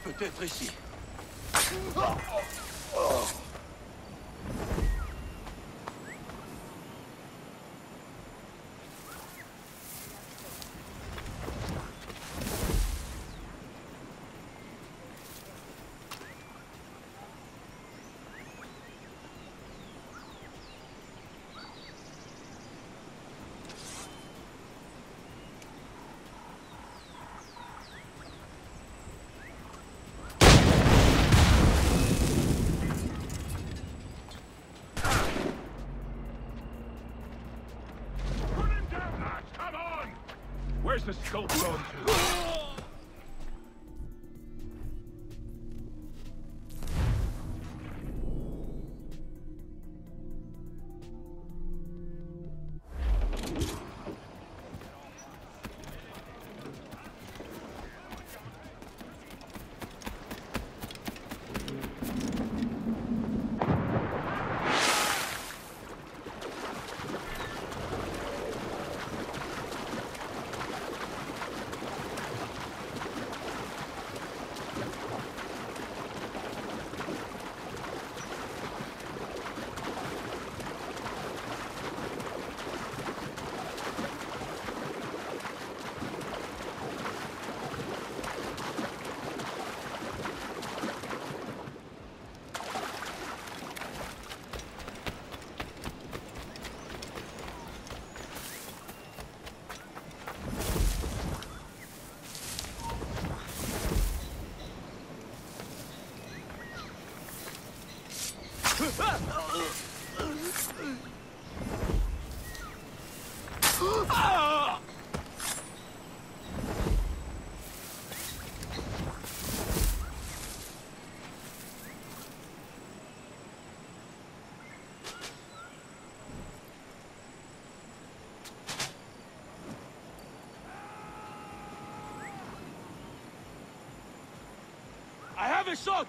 Peut-être ici. Where's the scope going to? I have a shot!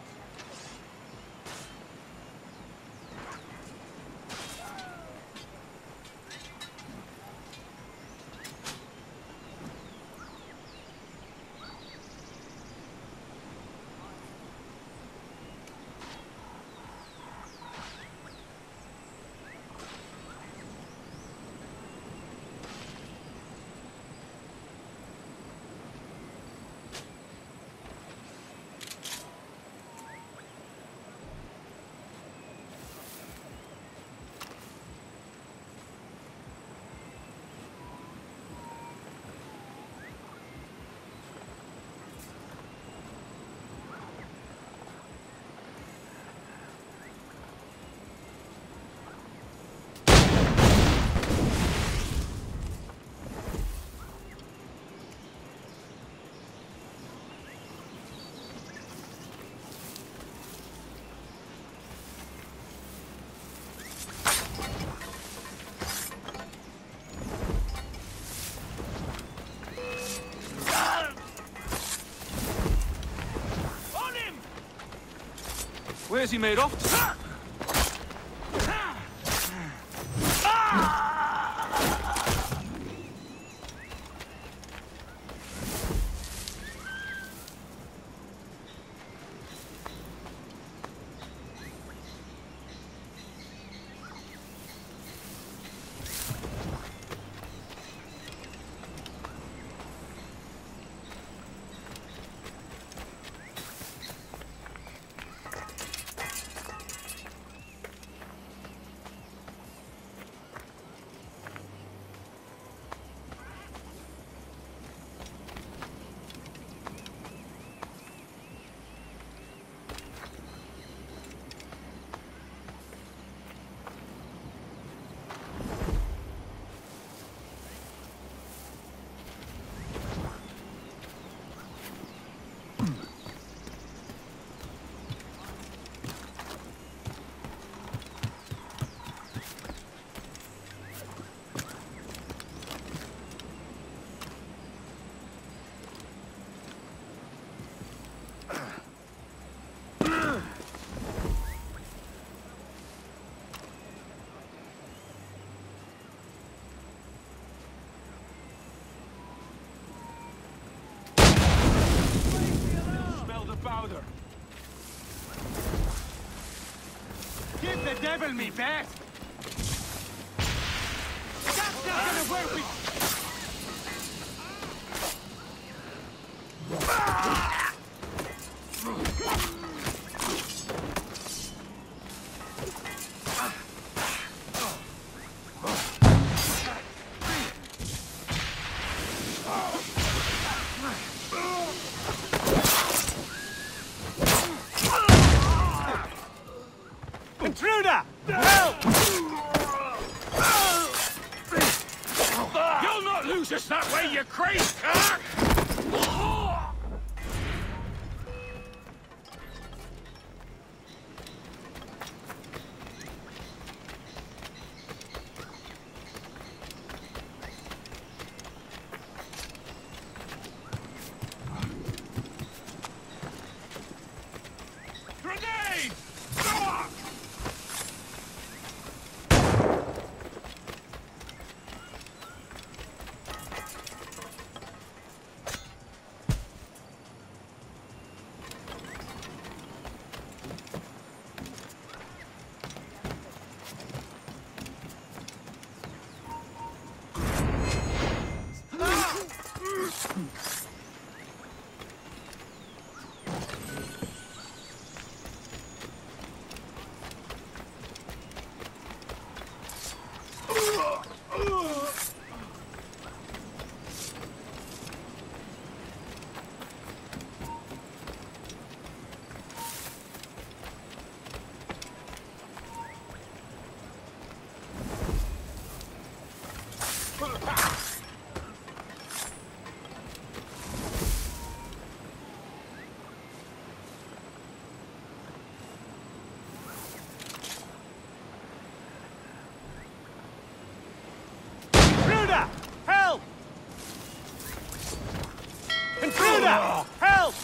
Where's he made off to? level me, bet! That's not gonna work with... Intruder! Help! You'll not lose us that way, you crazed cock! Grenade! Intruder! Help! Intruder! Help!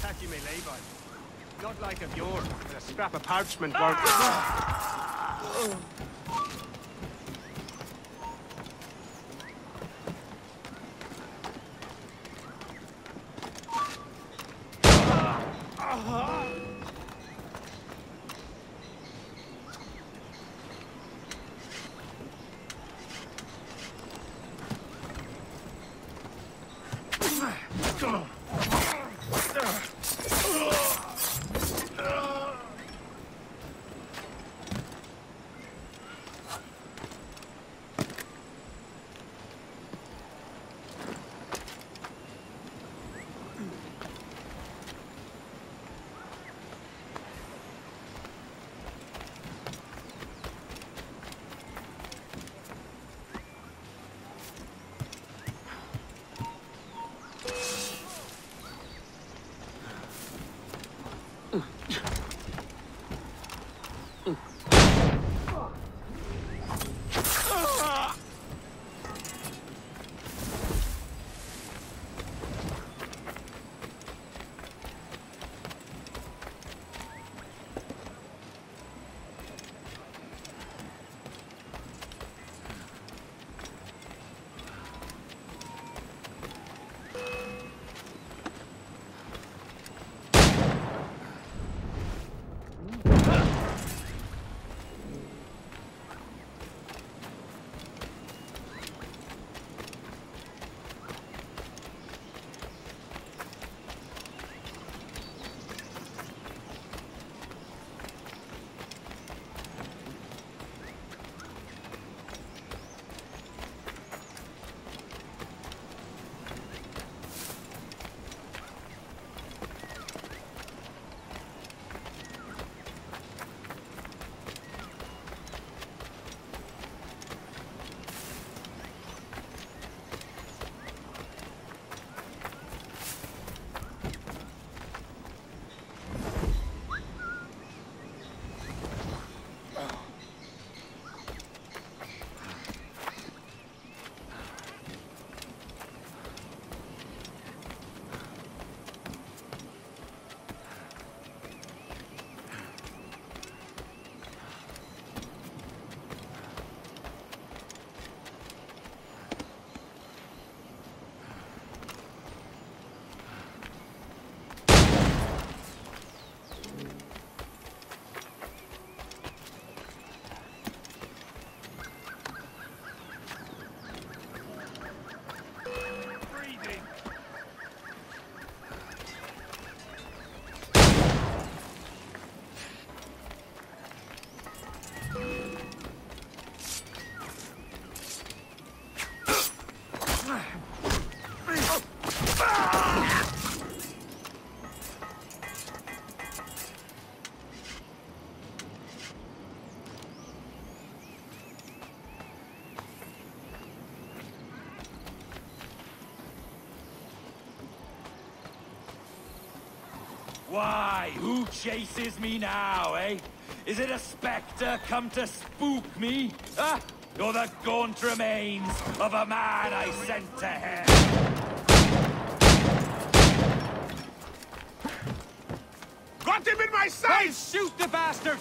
That you may lay by. Not like of yore, with a scrap of parchment work. Why? Who chases me now, eh? Is it a spectre come to spook me? Huh? Or the gaunt remains of a man I sent to hell? Got him in my sights! Shoot the bastard!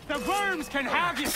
The worms can have you!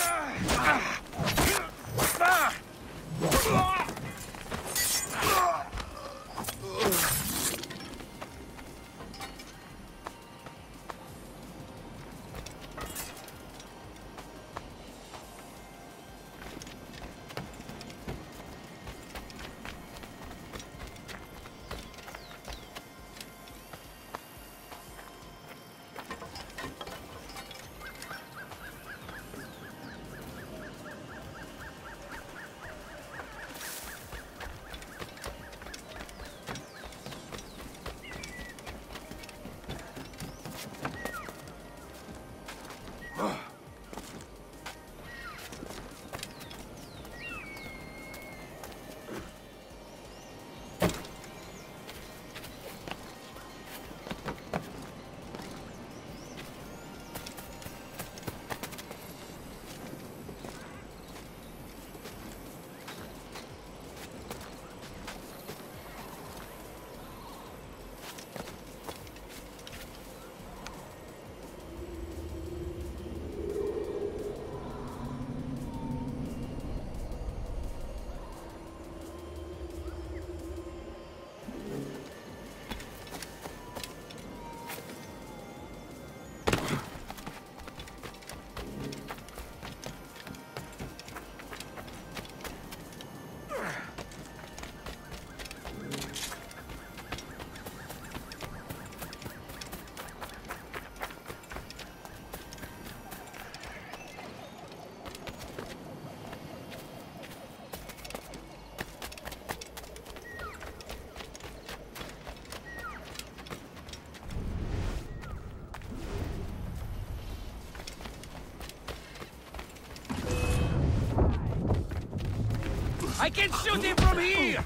I can shoot him from here!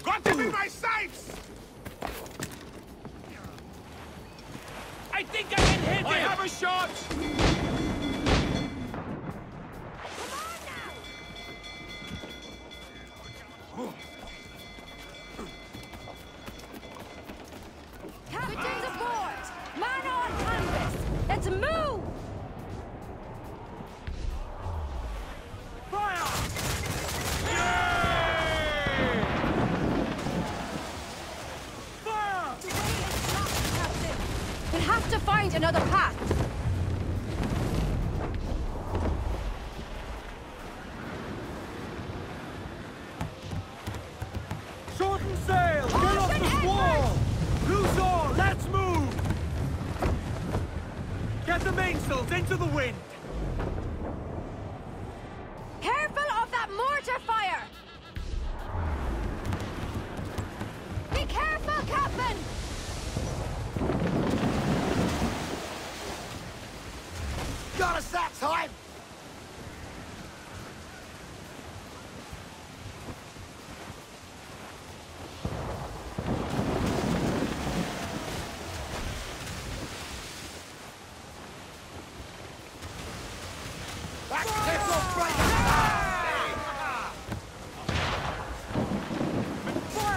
Got him in my sights! I think I can hit him! I have a shot! Captains aboard! Man on canvas! Let's move! Fire! Fire! Captain! We'll have to find another path. Shorten sail! Get off the squall! Loose all! Let's move! Get the mainsails into the wind! Careful of that mortar fire! Be careful, Captain! Got us that time!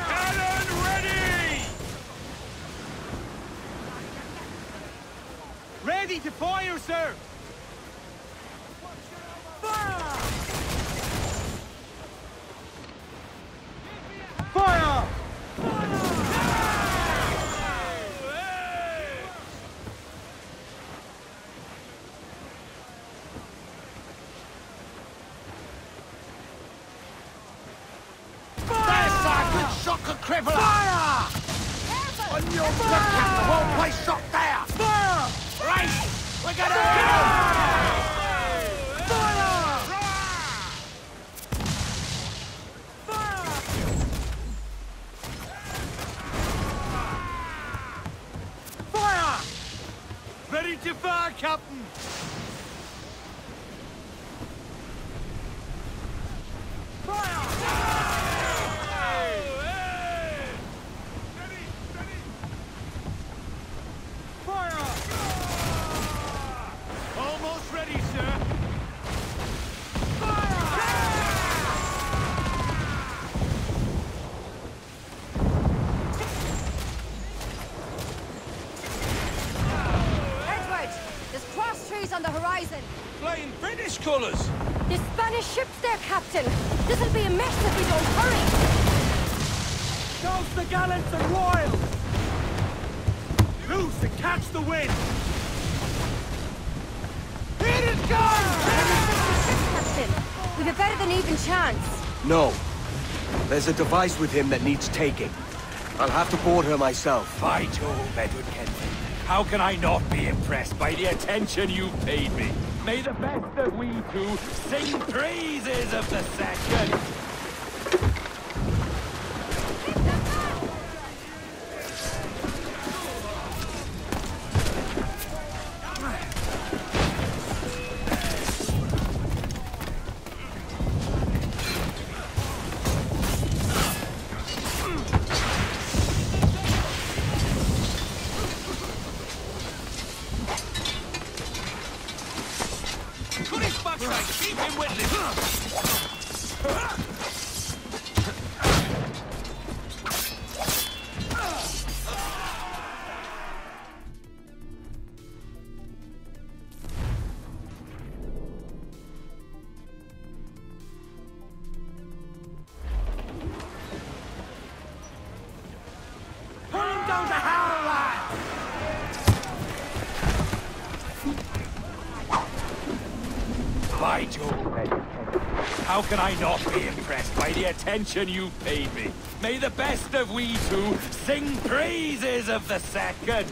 Cannon ready! Ready to fire, sir! Fire! Fire! cripple! Fire! On your foot, Captain! Won't place shot there! Fire! Right! We're gonna hit him! Fire! Ready to fire, Captain! Almost ready, sir. Edward! There's cross trees on the horizon. Flying British colours! There's Spanish ships there, Captain. This'll be a mess if we don't hurry. Douse the gallants and royals! Loose and catch the wind! Here it comes! Captain, we've a better than even chance. No. There's a device with him that needs taking. I'll have to board her myself. By Jove, Edward Kenton. How can I not be impressed by the attention you've paid me? May the best of we two sing praises of the second. Keep him with him! Pull him down to hell, lad! By Jove, Edward Kenton. How can I not be impressed by the attention you've paid me? May the best of we two sing praises of the second.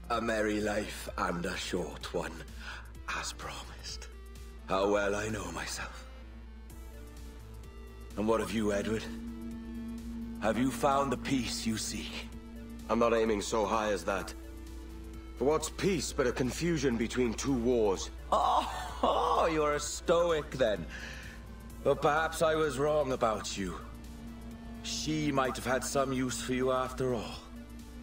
A merry life and a short one, as promised. How well I know myself. And what of you, Edward? Have you found the peace you seek? I'm not aiming so high as that. For what's peace but a confusion between two wars? Oh, you're a stoic then. But perhaps I was wrong about you. She might have had some use for you after all.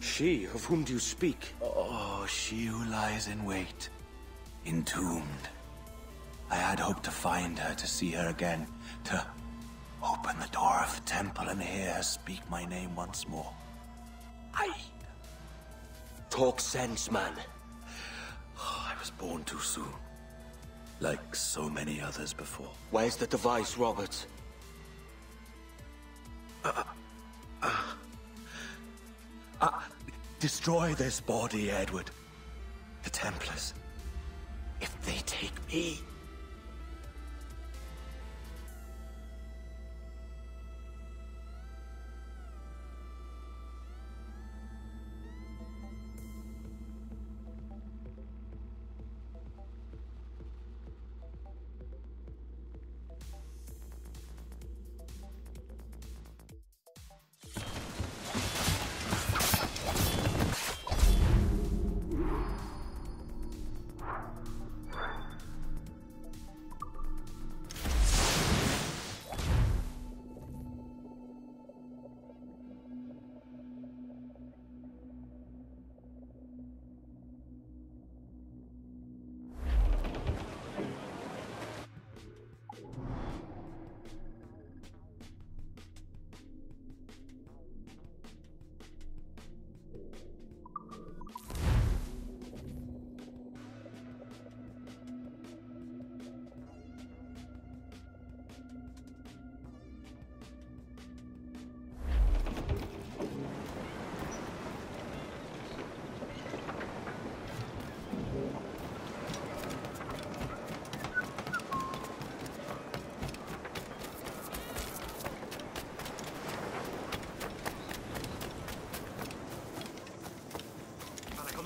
She? Of whom do you speak? Oh, she who lies in wait, entombed. I had hoped to find her, to see her again, to open the door of the temple and hear her speak my name once more. Talk sense, man. Oh, I was born too soon. Like so many others before. Where's the device, Robert? Destroy this body, Edward. The Templars. If they take me...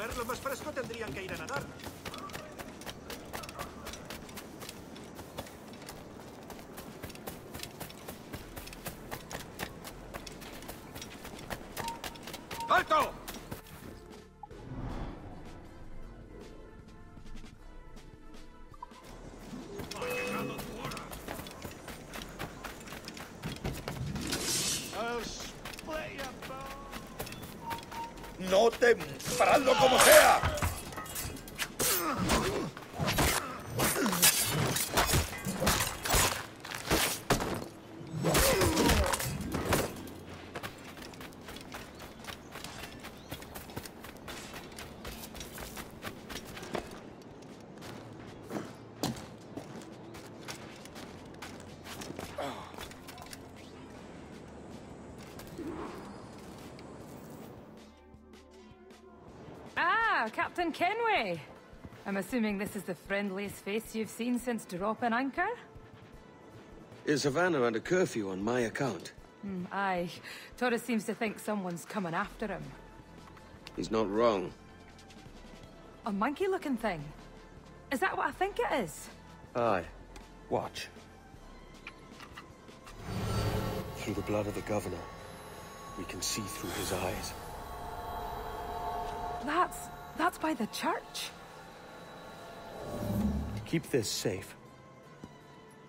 comerlo más fresco tendrían que ir a nadar. ¡Alto! ¡No te... paradlo como sea! Captain Kenway. I'm assuming this is the friendliest face you've seen since dropping anchor? Is Havana under curfew on my account? Aye. Torres seems to think someone's coming after him. He's not wrong. A monkey-looking thing? Is that what I think it is? Aye. Watch. Through the blood of the governor, we can see through his eyes. That's by the church. Keep this safe.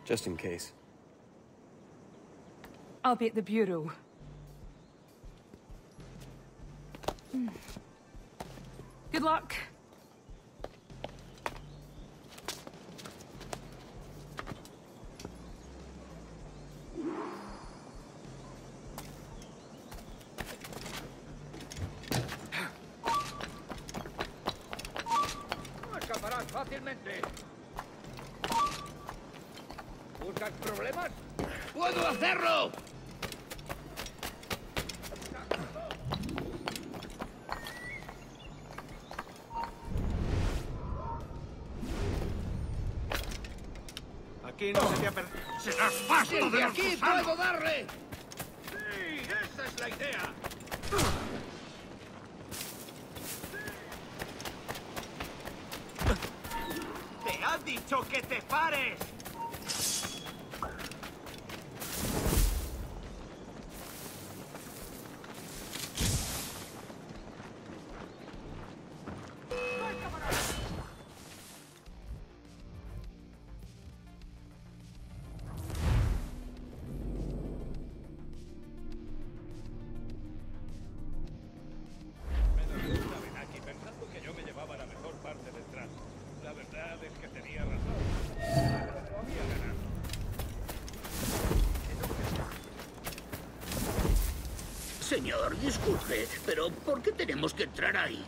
Just in case. I'll be at the bureau. Good luck. Fácilmente. ¿Buscas problemas? ¡Puedo hacerlo! Aquí no se te ha perdido. ¡Serás fácil de aquí puedo darle! ¡Sí! ¡Esa es la idea! ¡Te ha dicho que te pares! Señor, disculpe, pero ¿por qué tenemos que entrar ahí?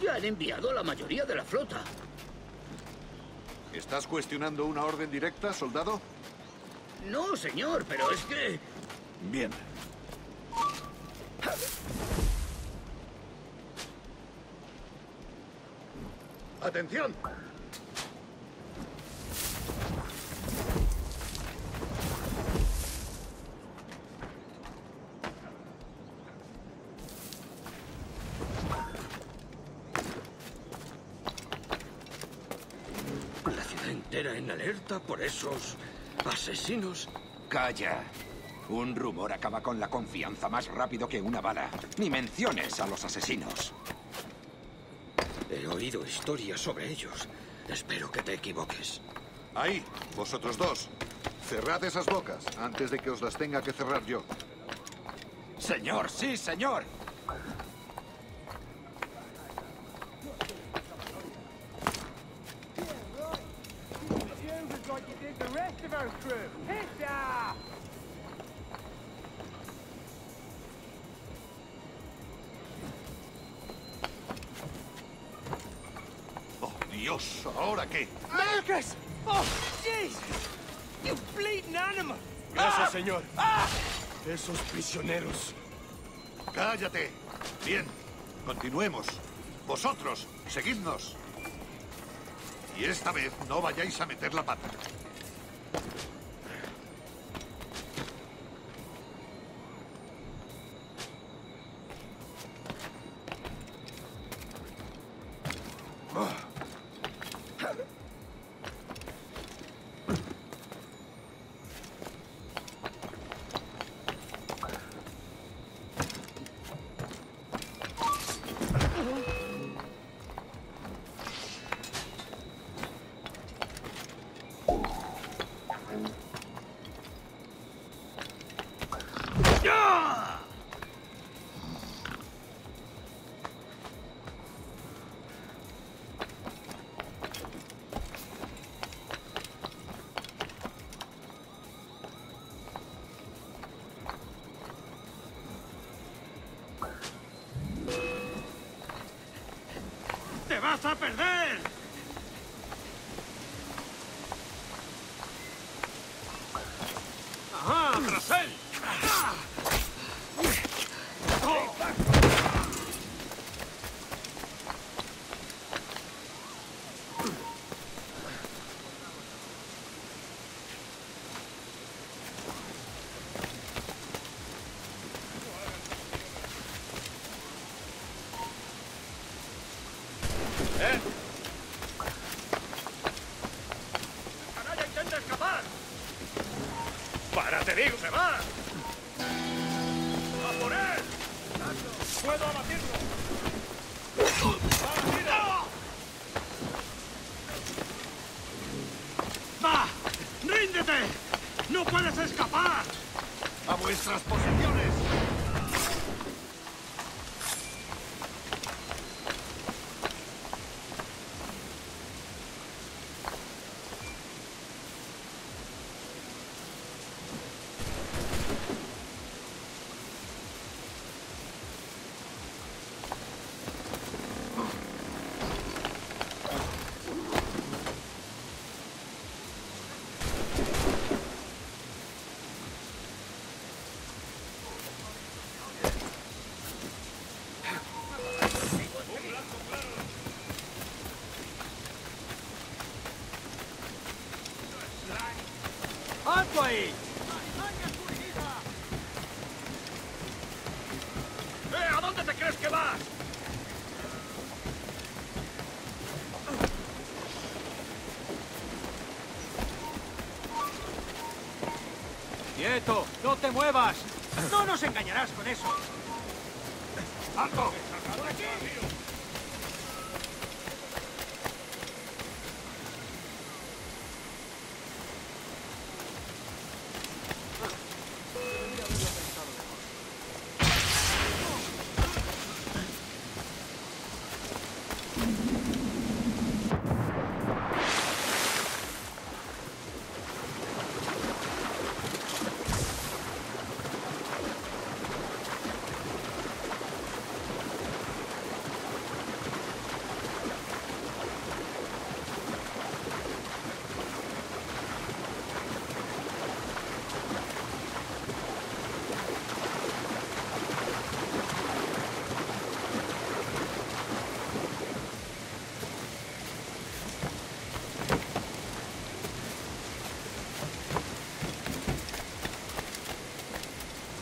Ya han enviado a la mayoría de la flota. ¿Estás cuestionando una orden directa, soldado? No, señor, pero es que... Bien. ¡Atención! La ciudad entera en alerta por esos asesinos. Calla. Un rumor acaba con la confianza más rápido que una bala. Ni menciones a los asesinos. He oído historias sobre ellos. Espero que te equivoques. Ahí, vosotros dos. Cerrad esas bocas antes de que os las tenga que cerrar yo. Señor, sí, señor. ¡Oh, Dios! ¿Ahora qué? Marcus! Oh, Jesus! You bleeding animal! Gracias, señor. Esos prisioneros. ¡Cállate! Bien, continuemos. Vosotros, seguidnos. Y esta vez no vayáis a meter la pata. vas a perder! ¡Ajá! ¡Tras él! ¡Te digo, se va! ¡A por él! ¡Puedo abatirlo! ¡Va! ¡Ríndete! ¡No puedes escapar! ¡A vuestras posiciones! ¡Alto ahí! ¿A dónde te crees que vas? ¡Quieto! ¡No te muevas! ¡No nos engañarás con eso! ¡Alto! ¡Por aquí!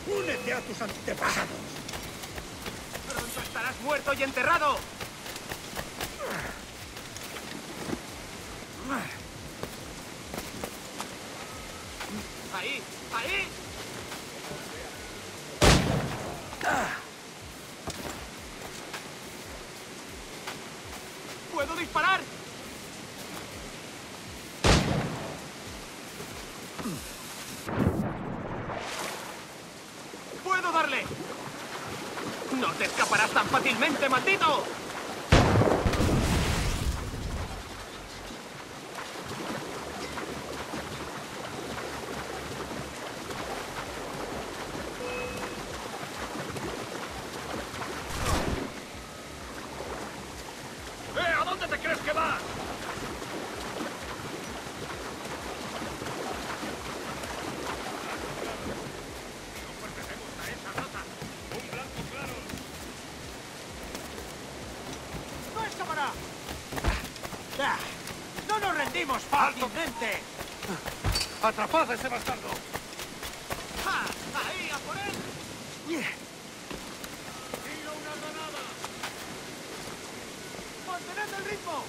¡Únete a tus antepasados! ¡Pronto estarás muerto y enterrado! ¡Ahí! ¡Ahí! ¡Puedo disparar! ¡Puedo darle! ¡No te escaparás tan fácilmente, maldito! ¿A dónde te crees que vas? ¡No escapará! ¡Ya! ¡No nos rendimos fácilmente! ¡Atrapad a ese bastardo! ¡Ja! ¡Ahí, a por él! ¡Tiro una granada! ¡Mantened el ritmo!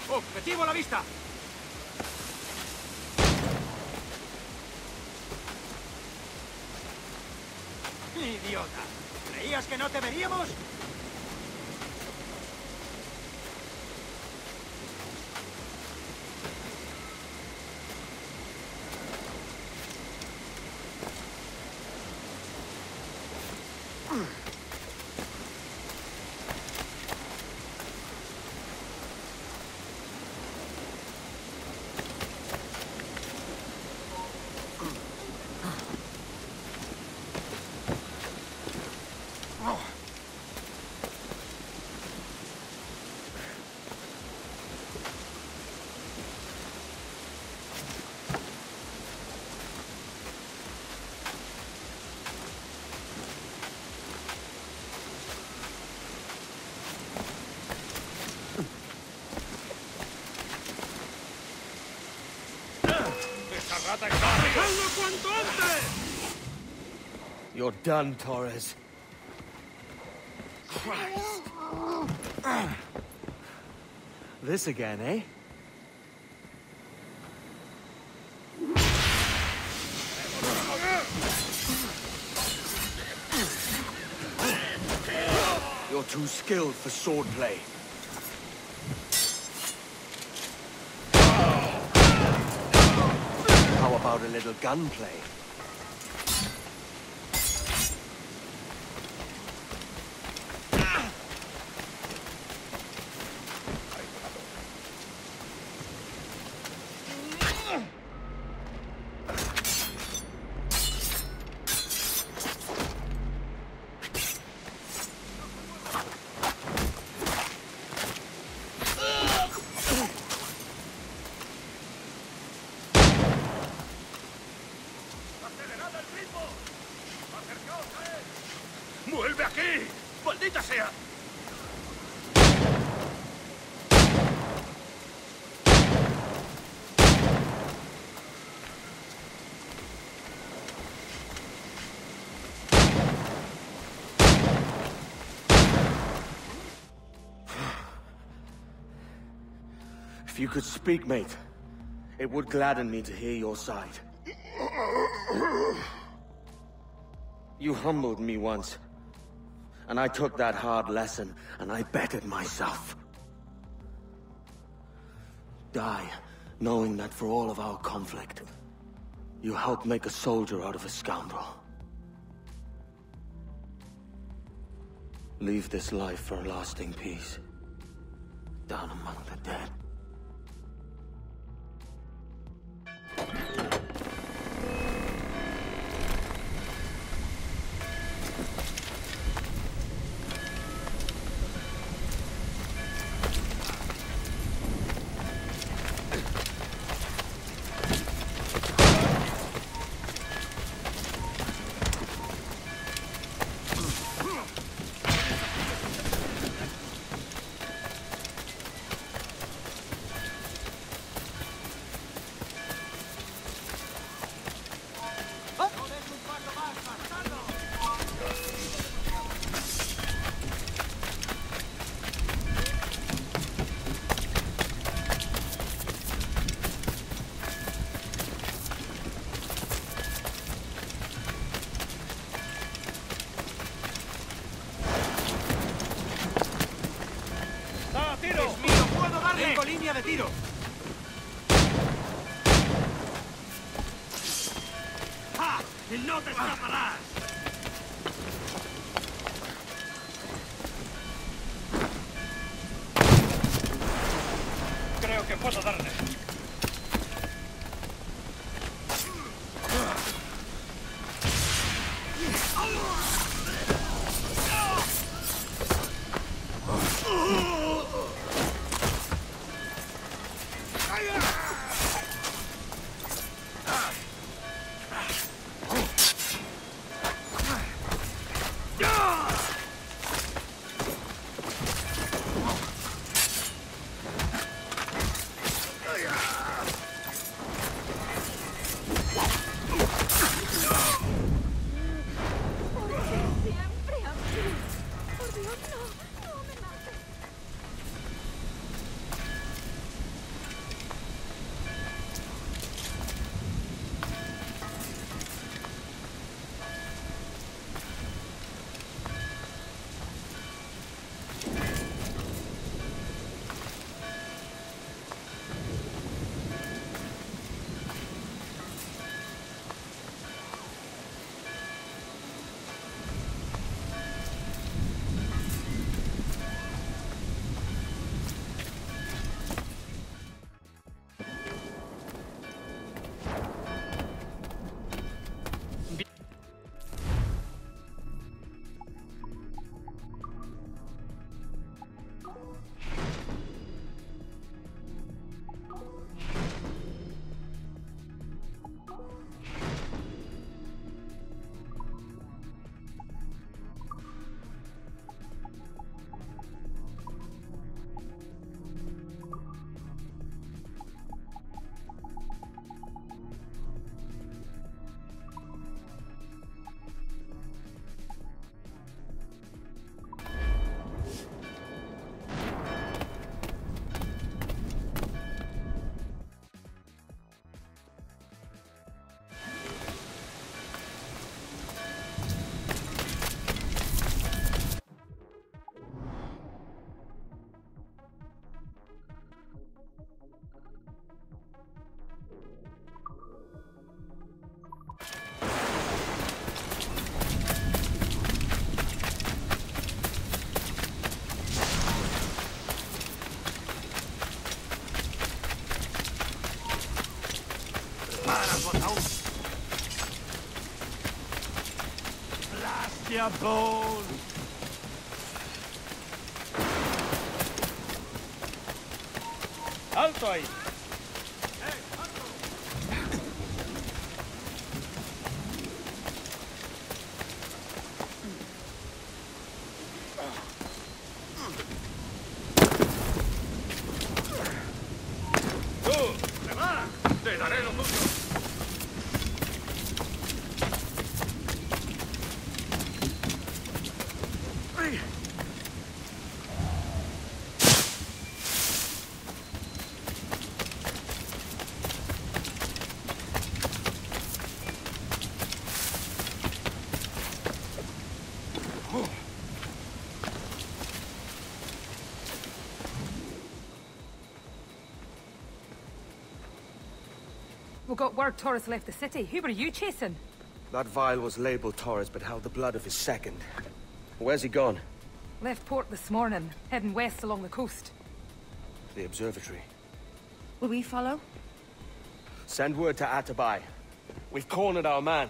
¡Objetivo a la vista! ¡Idiota! ¿Creías que no te veríamos? ¡Dejadlo cuanto antes! You're done, Torres. Christ. This again, eh? You're too skilled for swordplay. How about a little gunplay? ¡Vuelve aquí! ¡Maldita sea! If you could speak, mate, it would gladden me to hear your side. You humbled me once, and I took that hard lesson, and I bettered myself. Die, knowing that for all of our conflict, you helped make a soldier out of a scoundrel. Leave this life for a lasting peace, down among the dead. ¡Tengo línea de tiro! ¡Ja! ¡No te escaparás! Creo que puedo darle. you bone! Alto ahí! ¡Te daré lo tuyo! We got word Torres left the city. Who were you chasing? That vial was labeled Torres, but held the blood of his second. Where's he gone? Left port this morning, heading west along the coast. The observatory. Will we follow? Send word to Atabai. We've cornered our man.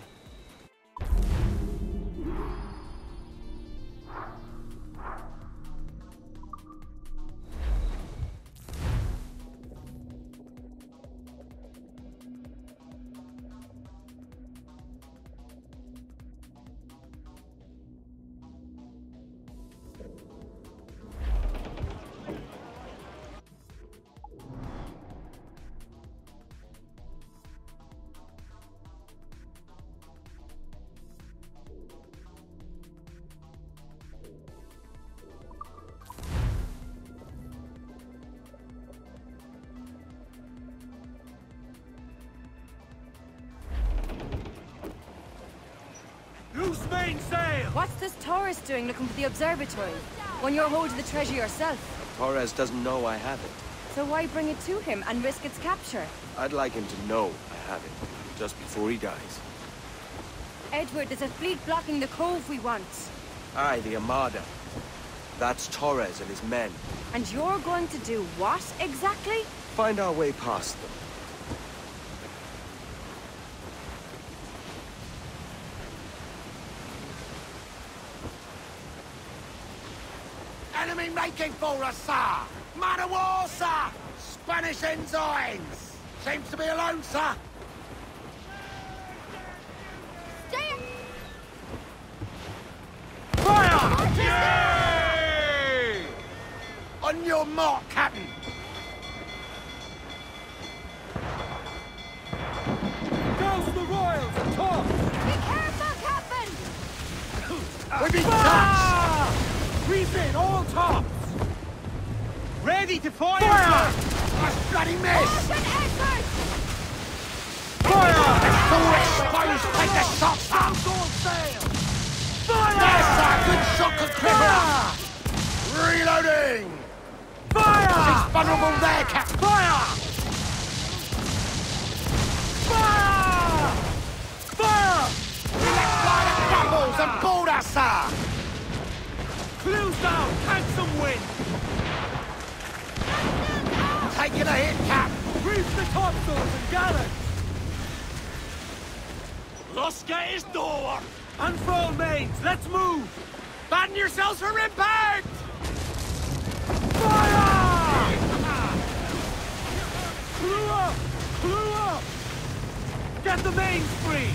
Loose mainsail! What's this Torres doing looking for the observatory? When you're holding the treasure yourself? Torres doesn't know I have it. So why bring it to him and risk its capture? I'd like him to know I have it, just before he dies. Edward, there's a fleet blocking the cove we want. Aye, the Armada. That's Torres and his men. And you're going to do what, exactly? Find our way past them. Enemy making for us, sir! Man of war, sir! Spanish ensigns! Seems to be alone, sir! Stay! Fire! Yay! On your mark, Captain! Goes the Royals at top! Be careful, Captain! We've been touched! Refit all tops! Ready to fire! Fire! A bloody miss! Fire! Let's go exposed! Take the shots! Out all sail! Fire! Yes, sir! Good shot, good clipper! Reloading! Fire! He's vulnerable there, Cap! Fire! Fire! Fire! We let fly the bubbles and board us, sir! Clues down! Handsome wind! Taking a hit, Cap! Reef the topsails and gallant! Loska is door! Unfurl mains, let's move! Batten yourselves for impact! Fire! Clue up! Clue up! Get the mains free!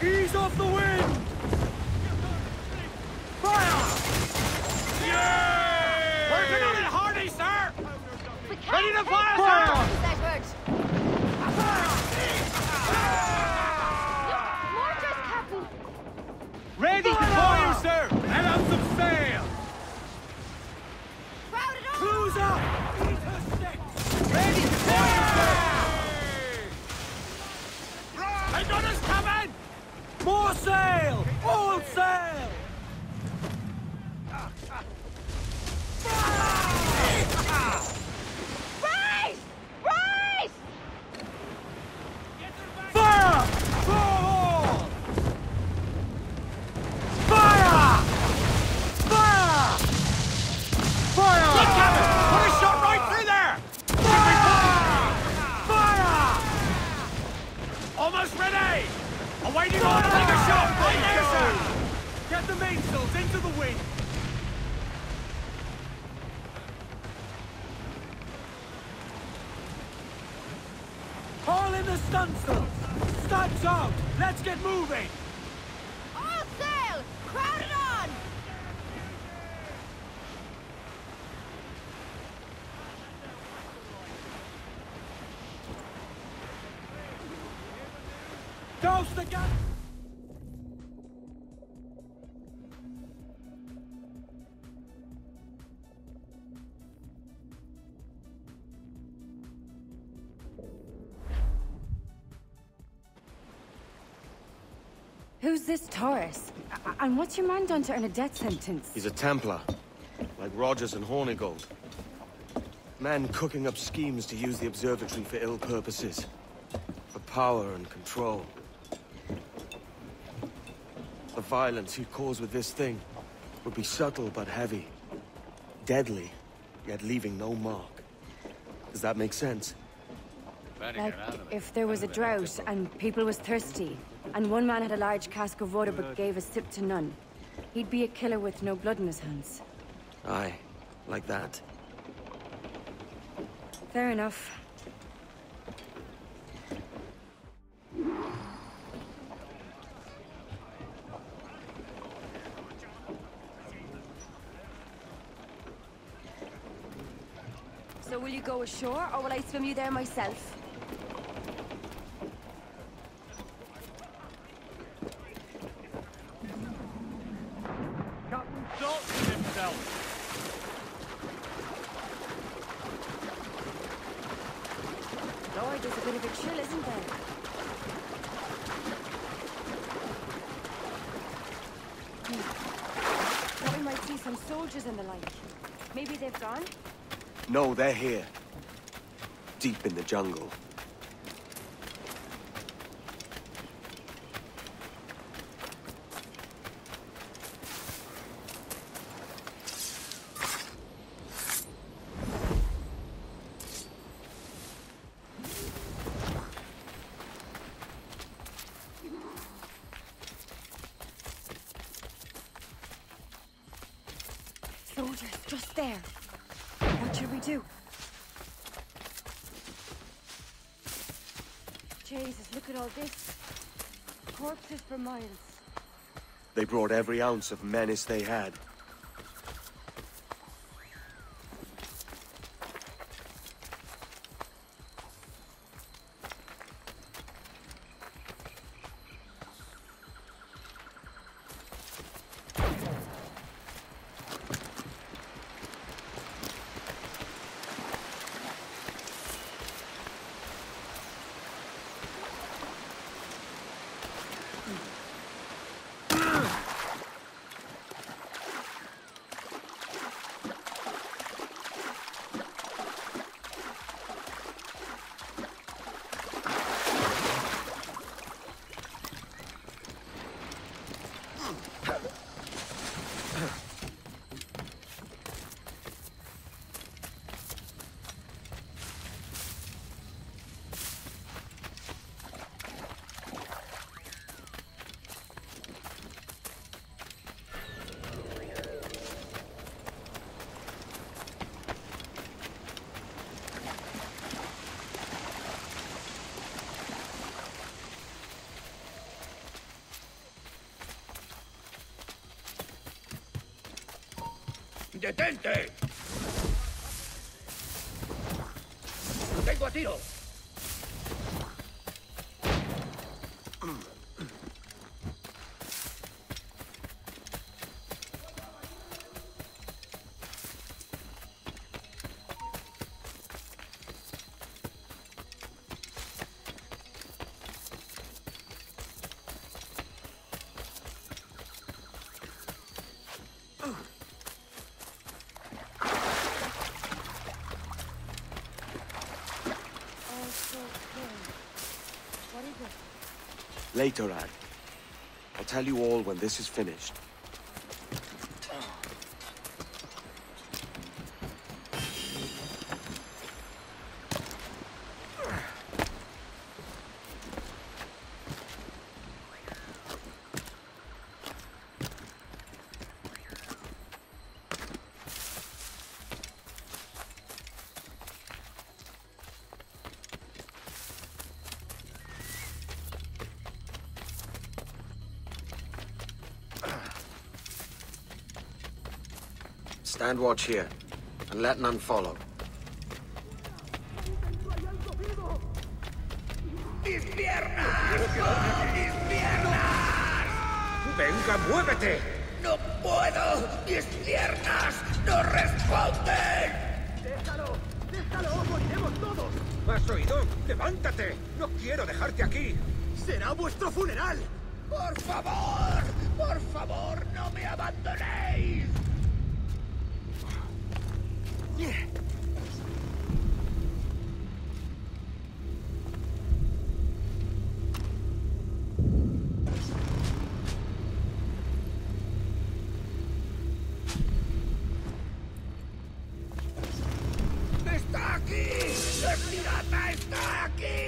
Ease off the wind! Fire! Yay! Working on it hardy, sir! Ready to fire, sir! Mortars, Captain! Ready to fire, sir! Let out some sail! Crowd it up! Clues up! Ready to fire, sir! Another's coming! More sail! All sail! Rise! Rise! Fire! Fire! Fire! Fire! Fire! Look, Captain! Put a shot right through there! Fire! Fire! Almost ready! Awaiting orders! in the stunsail! Stunts out! Let's get moving! All sail! Crowd it on! Douse the gun! Who's this Taurus? And what's your man done to earn a death sentence? He's a Templar, like Rogers and Hornigold. Man cooking up schemes to use the observatory for ill purposes. For power and control. The violence he'd cause with this thing would be subtle but heavy. Deadly, yet leaving no mark. Does that make sense? Like, if there was a drought and people was thirsty, and one man had a large cask of water but gave a sip to none, he'd be a killer with no blood in his hands. Aye, like that. Fair enough. So will you go ashore, or will I swim you there myself? Captain Dalton himself. Lord, there's a bit of a chill, isn't there? Thought we might see some soldiers and the like. Maybe they've gone? No, they're here. Deep in the jungle. Soldiers, just there. What should we do? Jesus, look at all this. Corpses for miles. They brought every ounce of menace they had. ¡Detente! ¡Tengo a tiro! Later, Ad. I'll tell you all when this is finished. Stand watch here, and let none follow. ¡Mis piernas! ¡Mis piernas! ¡Venga, muévete! ¡No puedo! ¡Mis piernas no responden! ¡Déjalo! ¡Déjalo! ¡Moriremos todos! ¿Has oído? ¡Levántate! ¡No quiero dejarte aquí! ¡Será vuestro funeral! ¡Por favor! ¡Por favor, no me abandonéis! ¡Está aquí! ¡El pirata está aquí!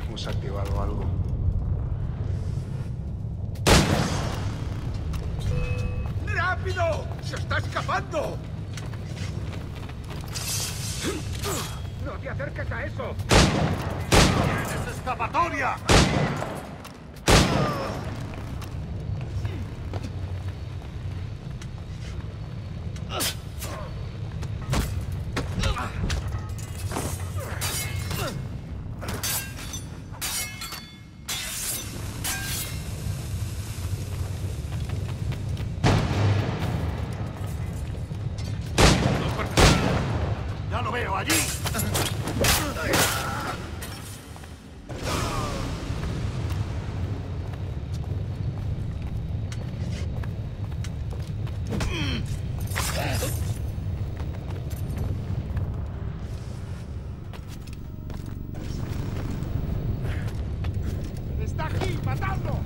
Hemos activado algo. ¡Rápido! ¡Se está escapando! ¡No te acerques a eso! ¡Tienes escapatoria! ¡Ya lo veo allí! ¡Está aquí! ¡Matadlo!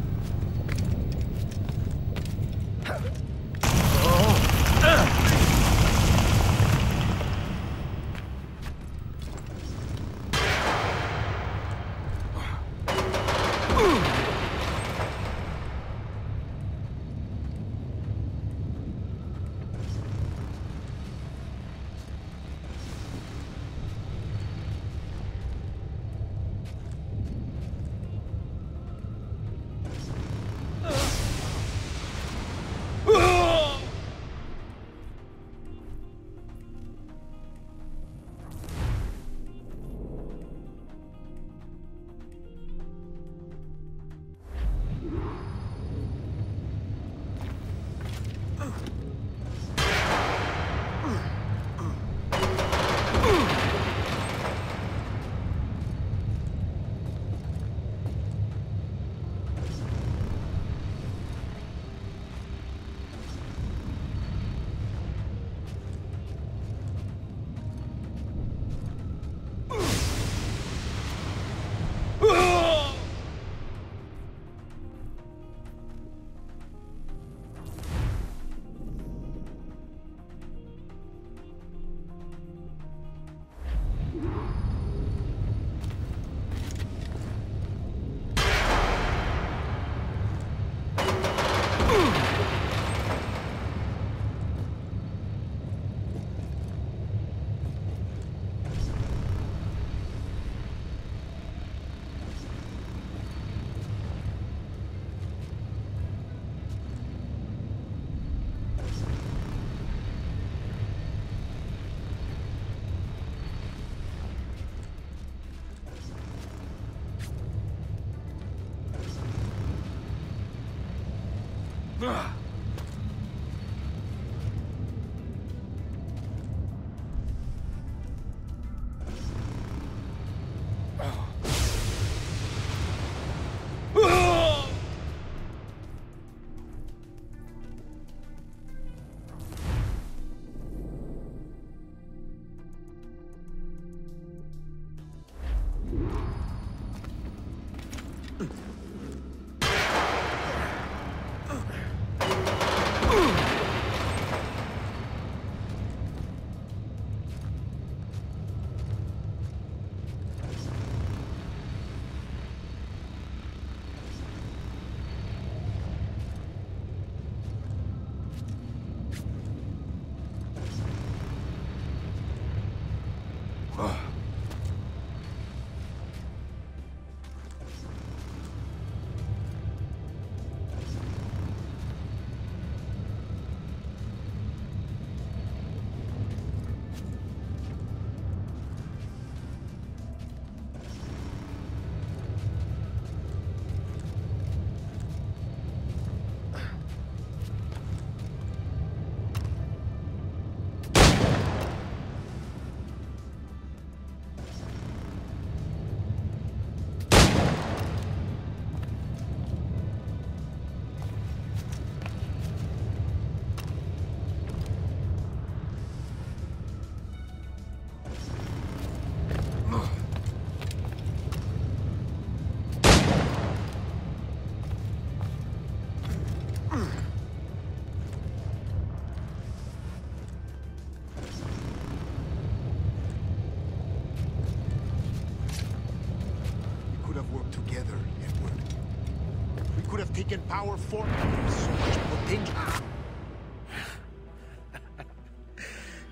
Taken power for so much potential.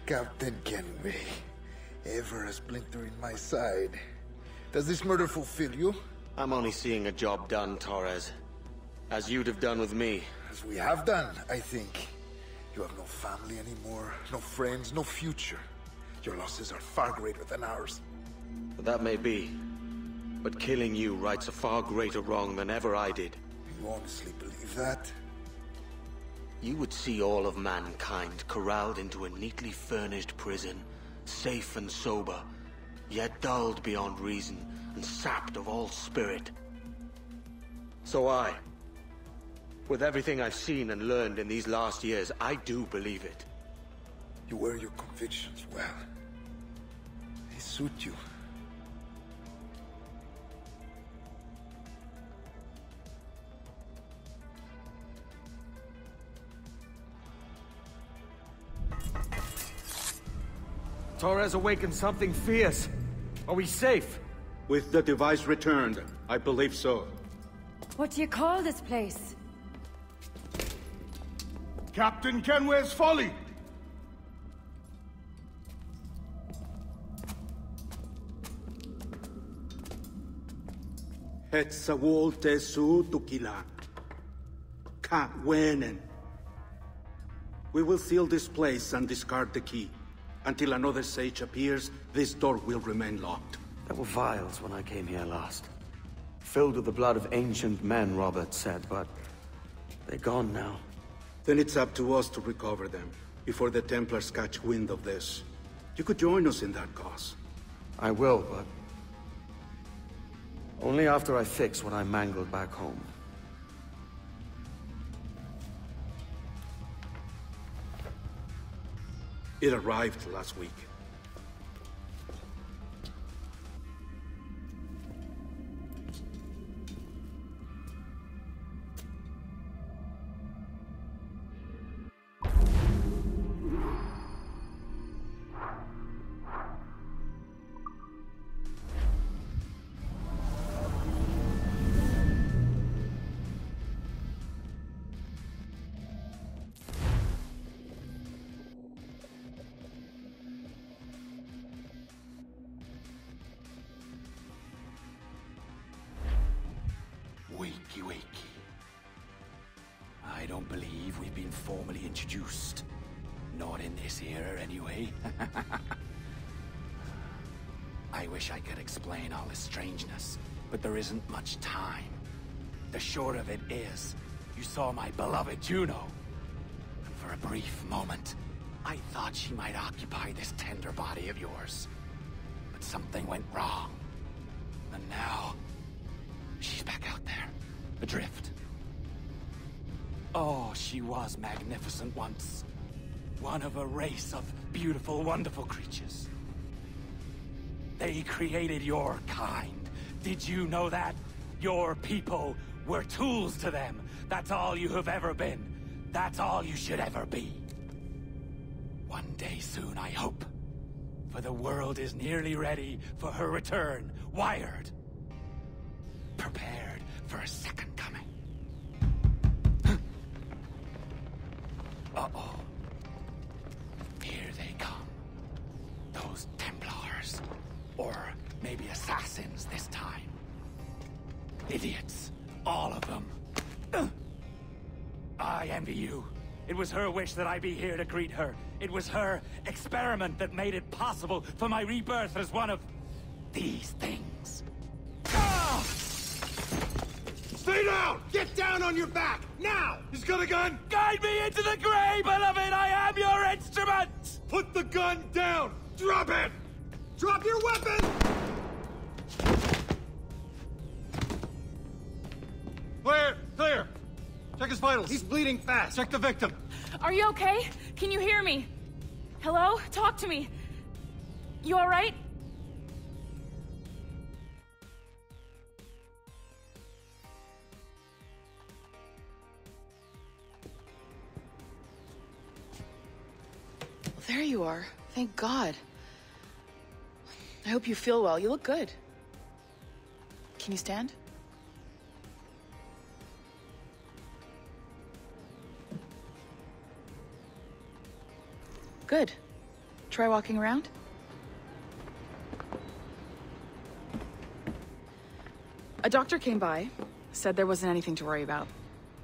Captain Kenway, ever a splinter in my side. Does this murder fulfill you? I'm only seeing a job done, Torres. As you'd have done with me. As we have done, I think. You have no family anymore, no friends, no future. Your losses are far greater than ours. That may be. But killing you rights a far greater wrong than ever I did. You honestly believe that? You would see all of mankind corralled into a neatly furnished prison, safe and sober, yet dulled beyond reason and sapped of all spirit. So with everything I've seen and learned in these last years, I do believe it. You wear your convictions well. They suit you. Torres awakened something fierce. Are we safe? With the device returned, I believe so. What do you call this place? Captain Kenway's Folly! Hetzawol Tesu Tukila. Ka Wenen. We will seal this place and discard the key. Until another sage appears, this door will remain locked. There were vials when I came here last. Filled with the blood of ancient men, Robert said, but they're gone now. Then it's up to us to recover them, before the Templars catch wind of this. You could join us in that cause. I will, but only after I fix what I mangled back home. It arrived last week. Wakey, wakey. I don't believe we've been formally introduced. Not in this era, anyway. I wish I could explain all this strangeness, but there isn't much time. The short of it is, you saw my beloved Juno. And for a brief moment, I thought she might occupy this tender body of yours. But something went wrong. And now, she's back out there, adrift. Oh, she was magnificent once. One of a race of beautiful, wonderful creatures. They created your kind. Did you know that? Your people were tools to them. That's all you have ever been. That's all you should ever be. One day soon, I hope. For the world is nearly ready for her return. Wired. Prepared for a second coming. Uh-oh. Here they come. Those Templars. Or maybe assassins this time. Idiots. All of them. I envy you. It was her wish that I be here to greet her. It was her experiment that made it possible for my rebirth as one of these things. Ah! Stay down! Get down on your back! Now! He's got a gun! Guide me into the grave, beloved! I am your instrument! Put the gun down! Drop it! Drop your weapon! Clear! Clear! Check his vitals. He's bleeding fast. Check the victim. Are you okay? Can you hear me? Hello? Talk to me. You all right? Well, there you are. Thank God. I hope you feel well. You look good. Can you stand? Good. Try walking around. A doctor came by, said there wasn't anything to worry about.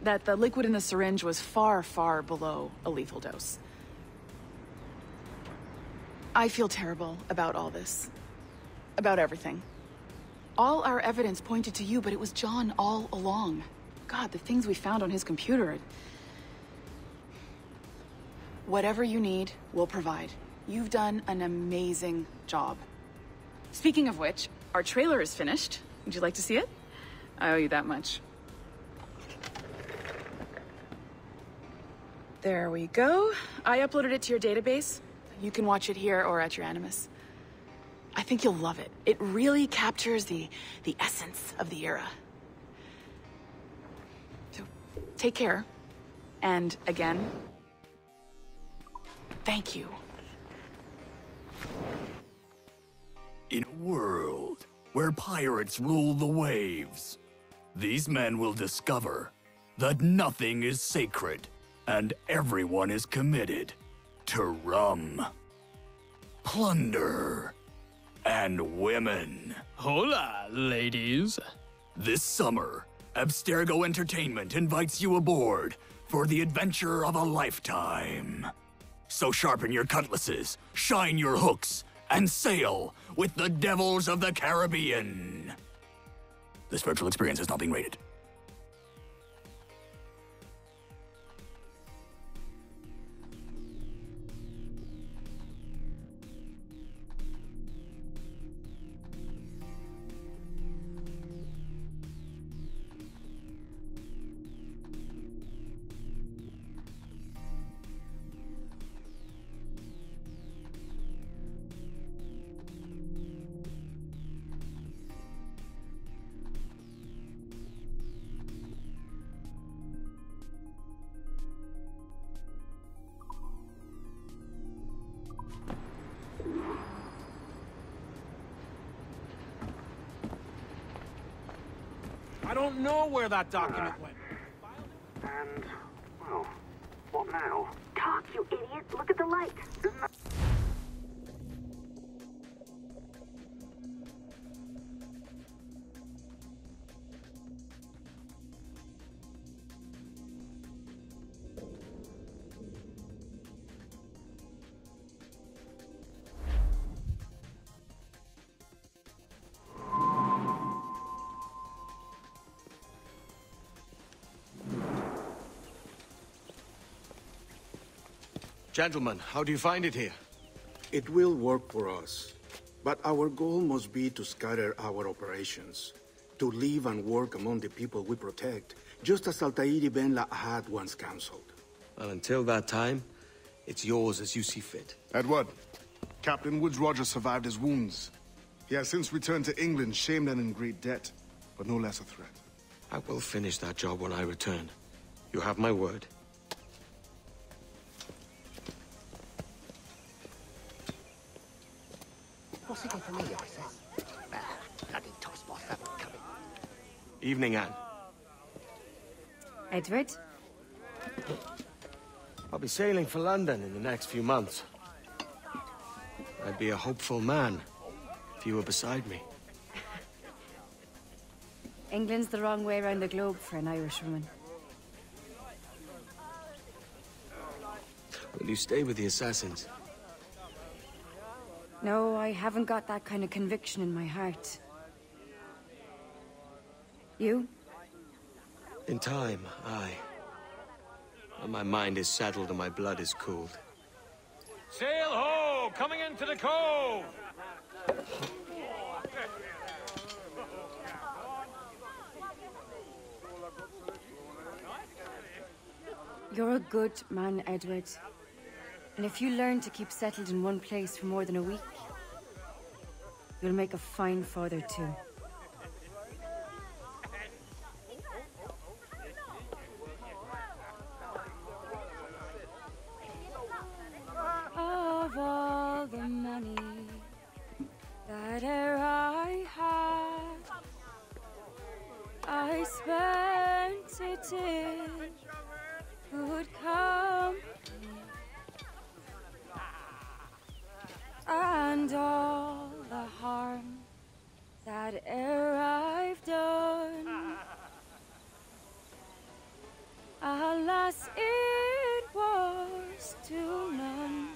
That the liquid in the syringe was far, far below a lethal dose. I feel terrible about all this. About everything. All our evidence pointed to you, but it was John all along. God, the things we found on his computer. Whatever you need, we'll provide. You've done an amazing job. Speaking of which, our trailer is finished. Would you like to see it? I owe you that much. There we go. I uploaded it to your database. You can watch it here or at your Animus. I think you'll love it. It really captures the essence of the era. So, take care. And again, thank you. In a world where pirates rule the waves, these men will discover that nothing is sacred and everyone is committed to rum, plunder, and women. Hola, ladies. This summer, Abstergo Entertainment invites you aboard for the adventure of a lifetime. So sharpen your cutlasses, shine your hooks, and sail with the Devils of the Caribbean. This virtual experience has not been rated. I don't know where that document went. And, well, what now? Talk, you idiot! Look at the light! Gentlemen, how do you find it here? It will work for us. But our goal must be to scatter our operations. To live and work among the people we protect, just as Altair ibn La'ahad once counseled. Well, until that time, it's yours as you see fit. Edward, Captain Woods Rogers survived his wounds. He has since returned to England, shamed and in great debt, but no less a threat. I will finish that job when I return. You have my word. What's he got for me, I says? Bloody tossbox, that coming. Evening, Anne. Edward? I'll be sailing for London in the next few months. I'd be a hopeful man if you were beside me. England's the wrong way around the globe for an Irishwoman. Will you stay with the Assassins? No, I haven't got that kind of conviction in my heart. You? In time, aye. When my mind is settled and my blood is cooled. Sail ho! Coming into the cove! You're a good man, Edward. And if you learn to keep settled in one place for more than a week, you'll make a fine father too. Of all the money that e'er I had, I spent it in good company. And all the harm that e'er I've done, alas, it was to none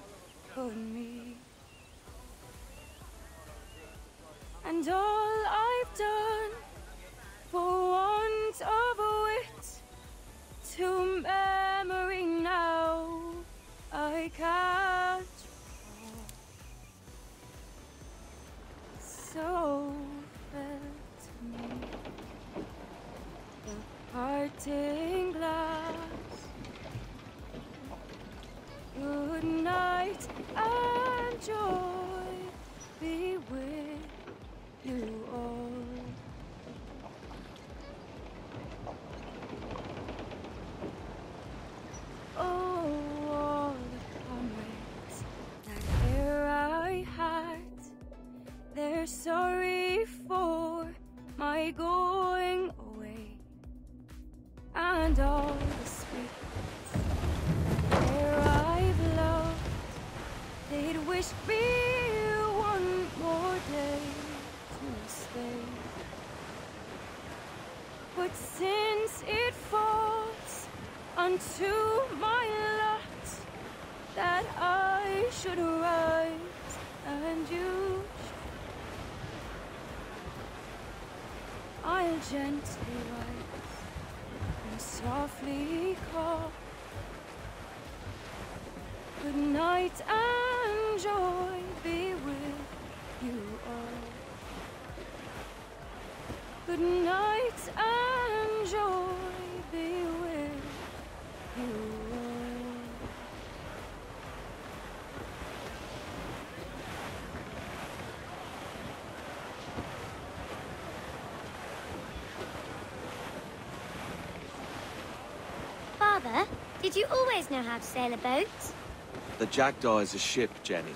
but me. And all I've done for want of wit, to memory now I can't. So felt me the parting glass. Good night and joy be with you all. Oh, all the comrades that e'er I had, they're sorry for my going away, and all the spirits that e'er I've loved, they'd wish me one more day to stay. But since it falls unto my lot that I should rise and you, I'll gently rise and softly call. Good night and joy be with you all. Good night and joy be with you all. Father, did you always know how to sail a boat? The Jackdaw is a ship, Jenny,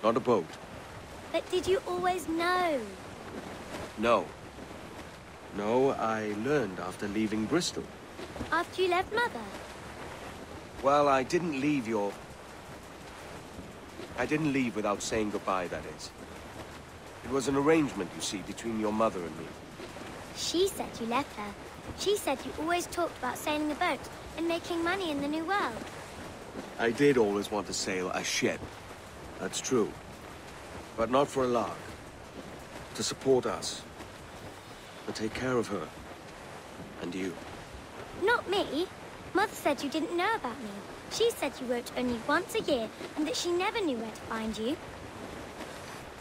not a boat. But did you always know? No. No, I learned after leaving Bristol. After you left Mother? Well, I didn't leave without saying goodbye, that is. It was an arrangement, you see, between your mother and me. She said you left her. She said you always talked about sailing a boat and making money in the New World. I did always want to sail a ship. That's true. But not for a lark. To support us. To take care of her. And you. Not me. Mother said you didn't know about me. She said you wrote only once a year and that she never knew where to find you.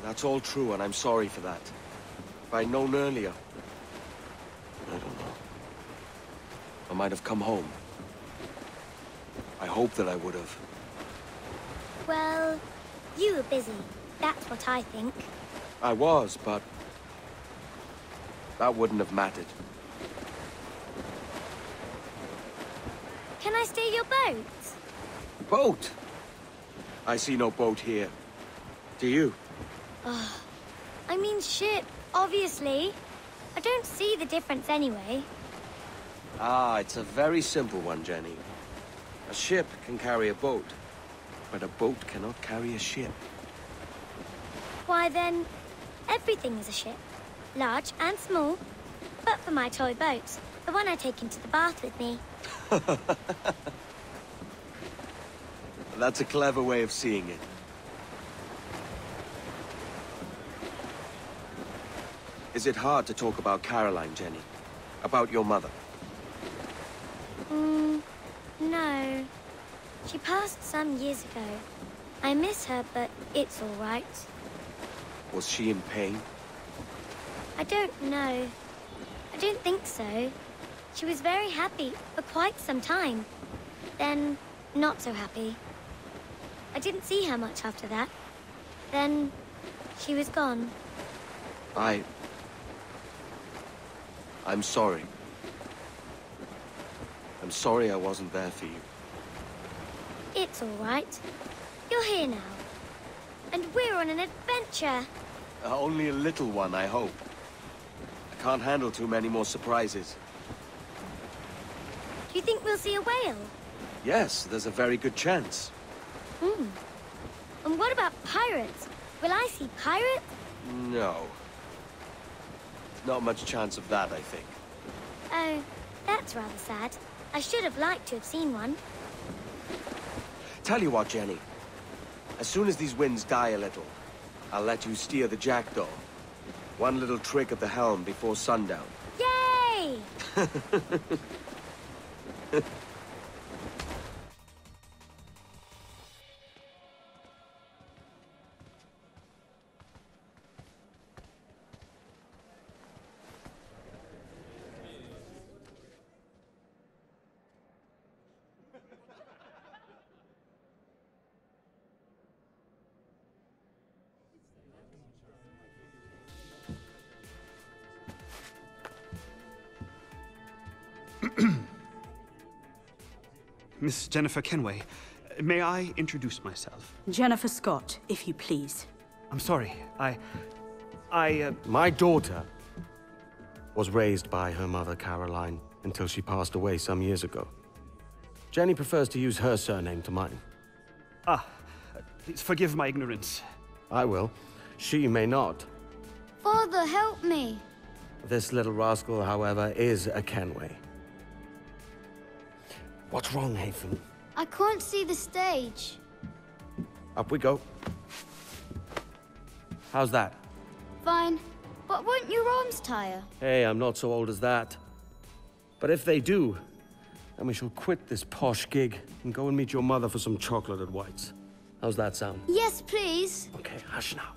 That's all true, and I'm sorry for that. If I'd known earlier... I don't know. I might have come home. I hope that I would have. Well, you were busy. That's what I think. I was, but... that wouldn't have mattered. Can I steal your boat? Boat? I see no boat here. Do you? I mean ship, obviously. I don't see the difference anyway. Ah, it's a very simple one, Jenny. A ship can carry a boat, but a boat cannot carry a ship. Why then, everything is a ship. Large and small. But for my toy boat, the one I take into the bath with me. That's a clever way of seeing it. Is it hard to talk about Caroline, Jenny? About your mother? No. She passed some years ago. I miss her, but it's all right. Was she in pain? I don't know. I don't think so. She was very happy for quite some time. Then, not so happy. I didn't see her much after that. Then, she was gone. I'm sorry. I'm sorry I wasn't there for you. It's all right. You're here now. And we're on an adventure. Only a little one, I hope. I can't handle too many more surprises. Do you think we'll see a whale? Yes, there's a very good chance. And what about pirates? Will I see pirates? No. Not much chance of that, I think. Oh, that's rather sad. I should have liked to have seen one. Tell you what, Jenny. As soon as these winds die a little, I'll let you steer the Jackdaw. One little trick at the helm before sundown. Yay! Miss Jennifer Kenway, may I introduce myself? Jennifer Scott, if you please. I'm sorry, My daughter was raised by her mother, Caroline, until she passed away some years ago. Jenny prefers to use her surname to mine. Please forgive my ignorance. I will. She may not. Father, help me. This little rascal, however, is a Kenway. What's wrong, Hafen? I can't see the stage. Up we go. How's that? Fine. But won't your arms tire? Hey, I'm not so old as that. But if they do, then we shall quit this posh gig and go and meet your mother for some chocolate at White's. How's that sound? Yes, please. Okay, hush now.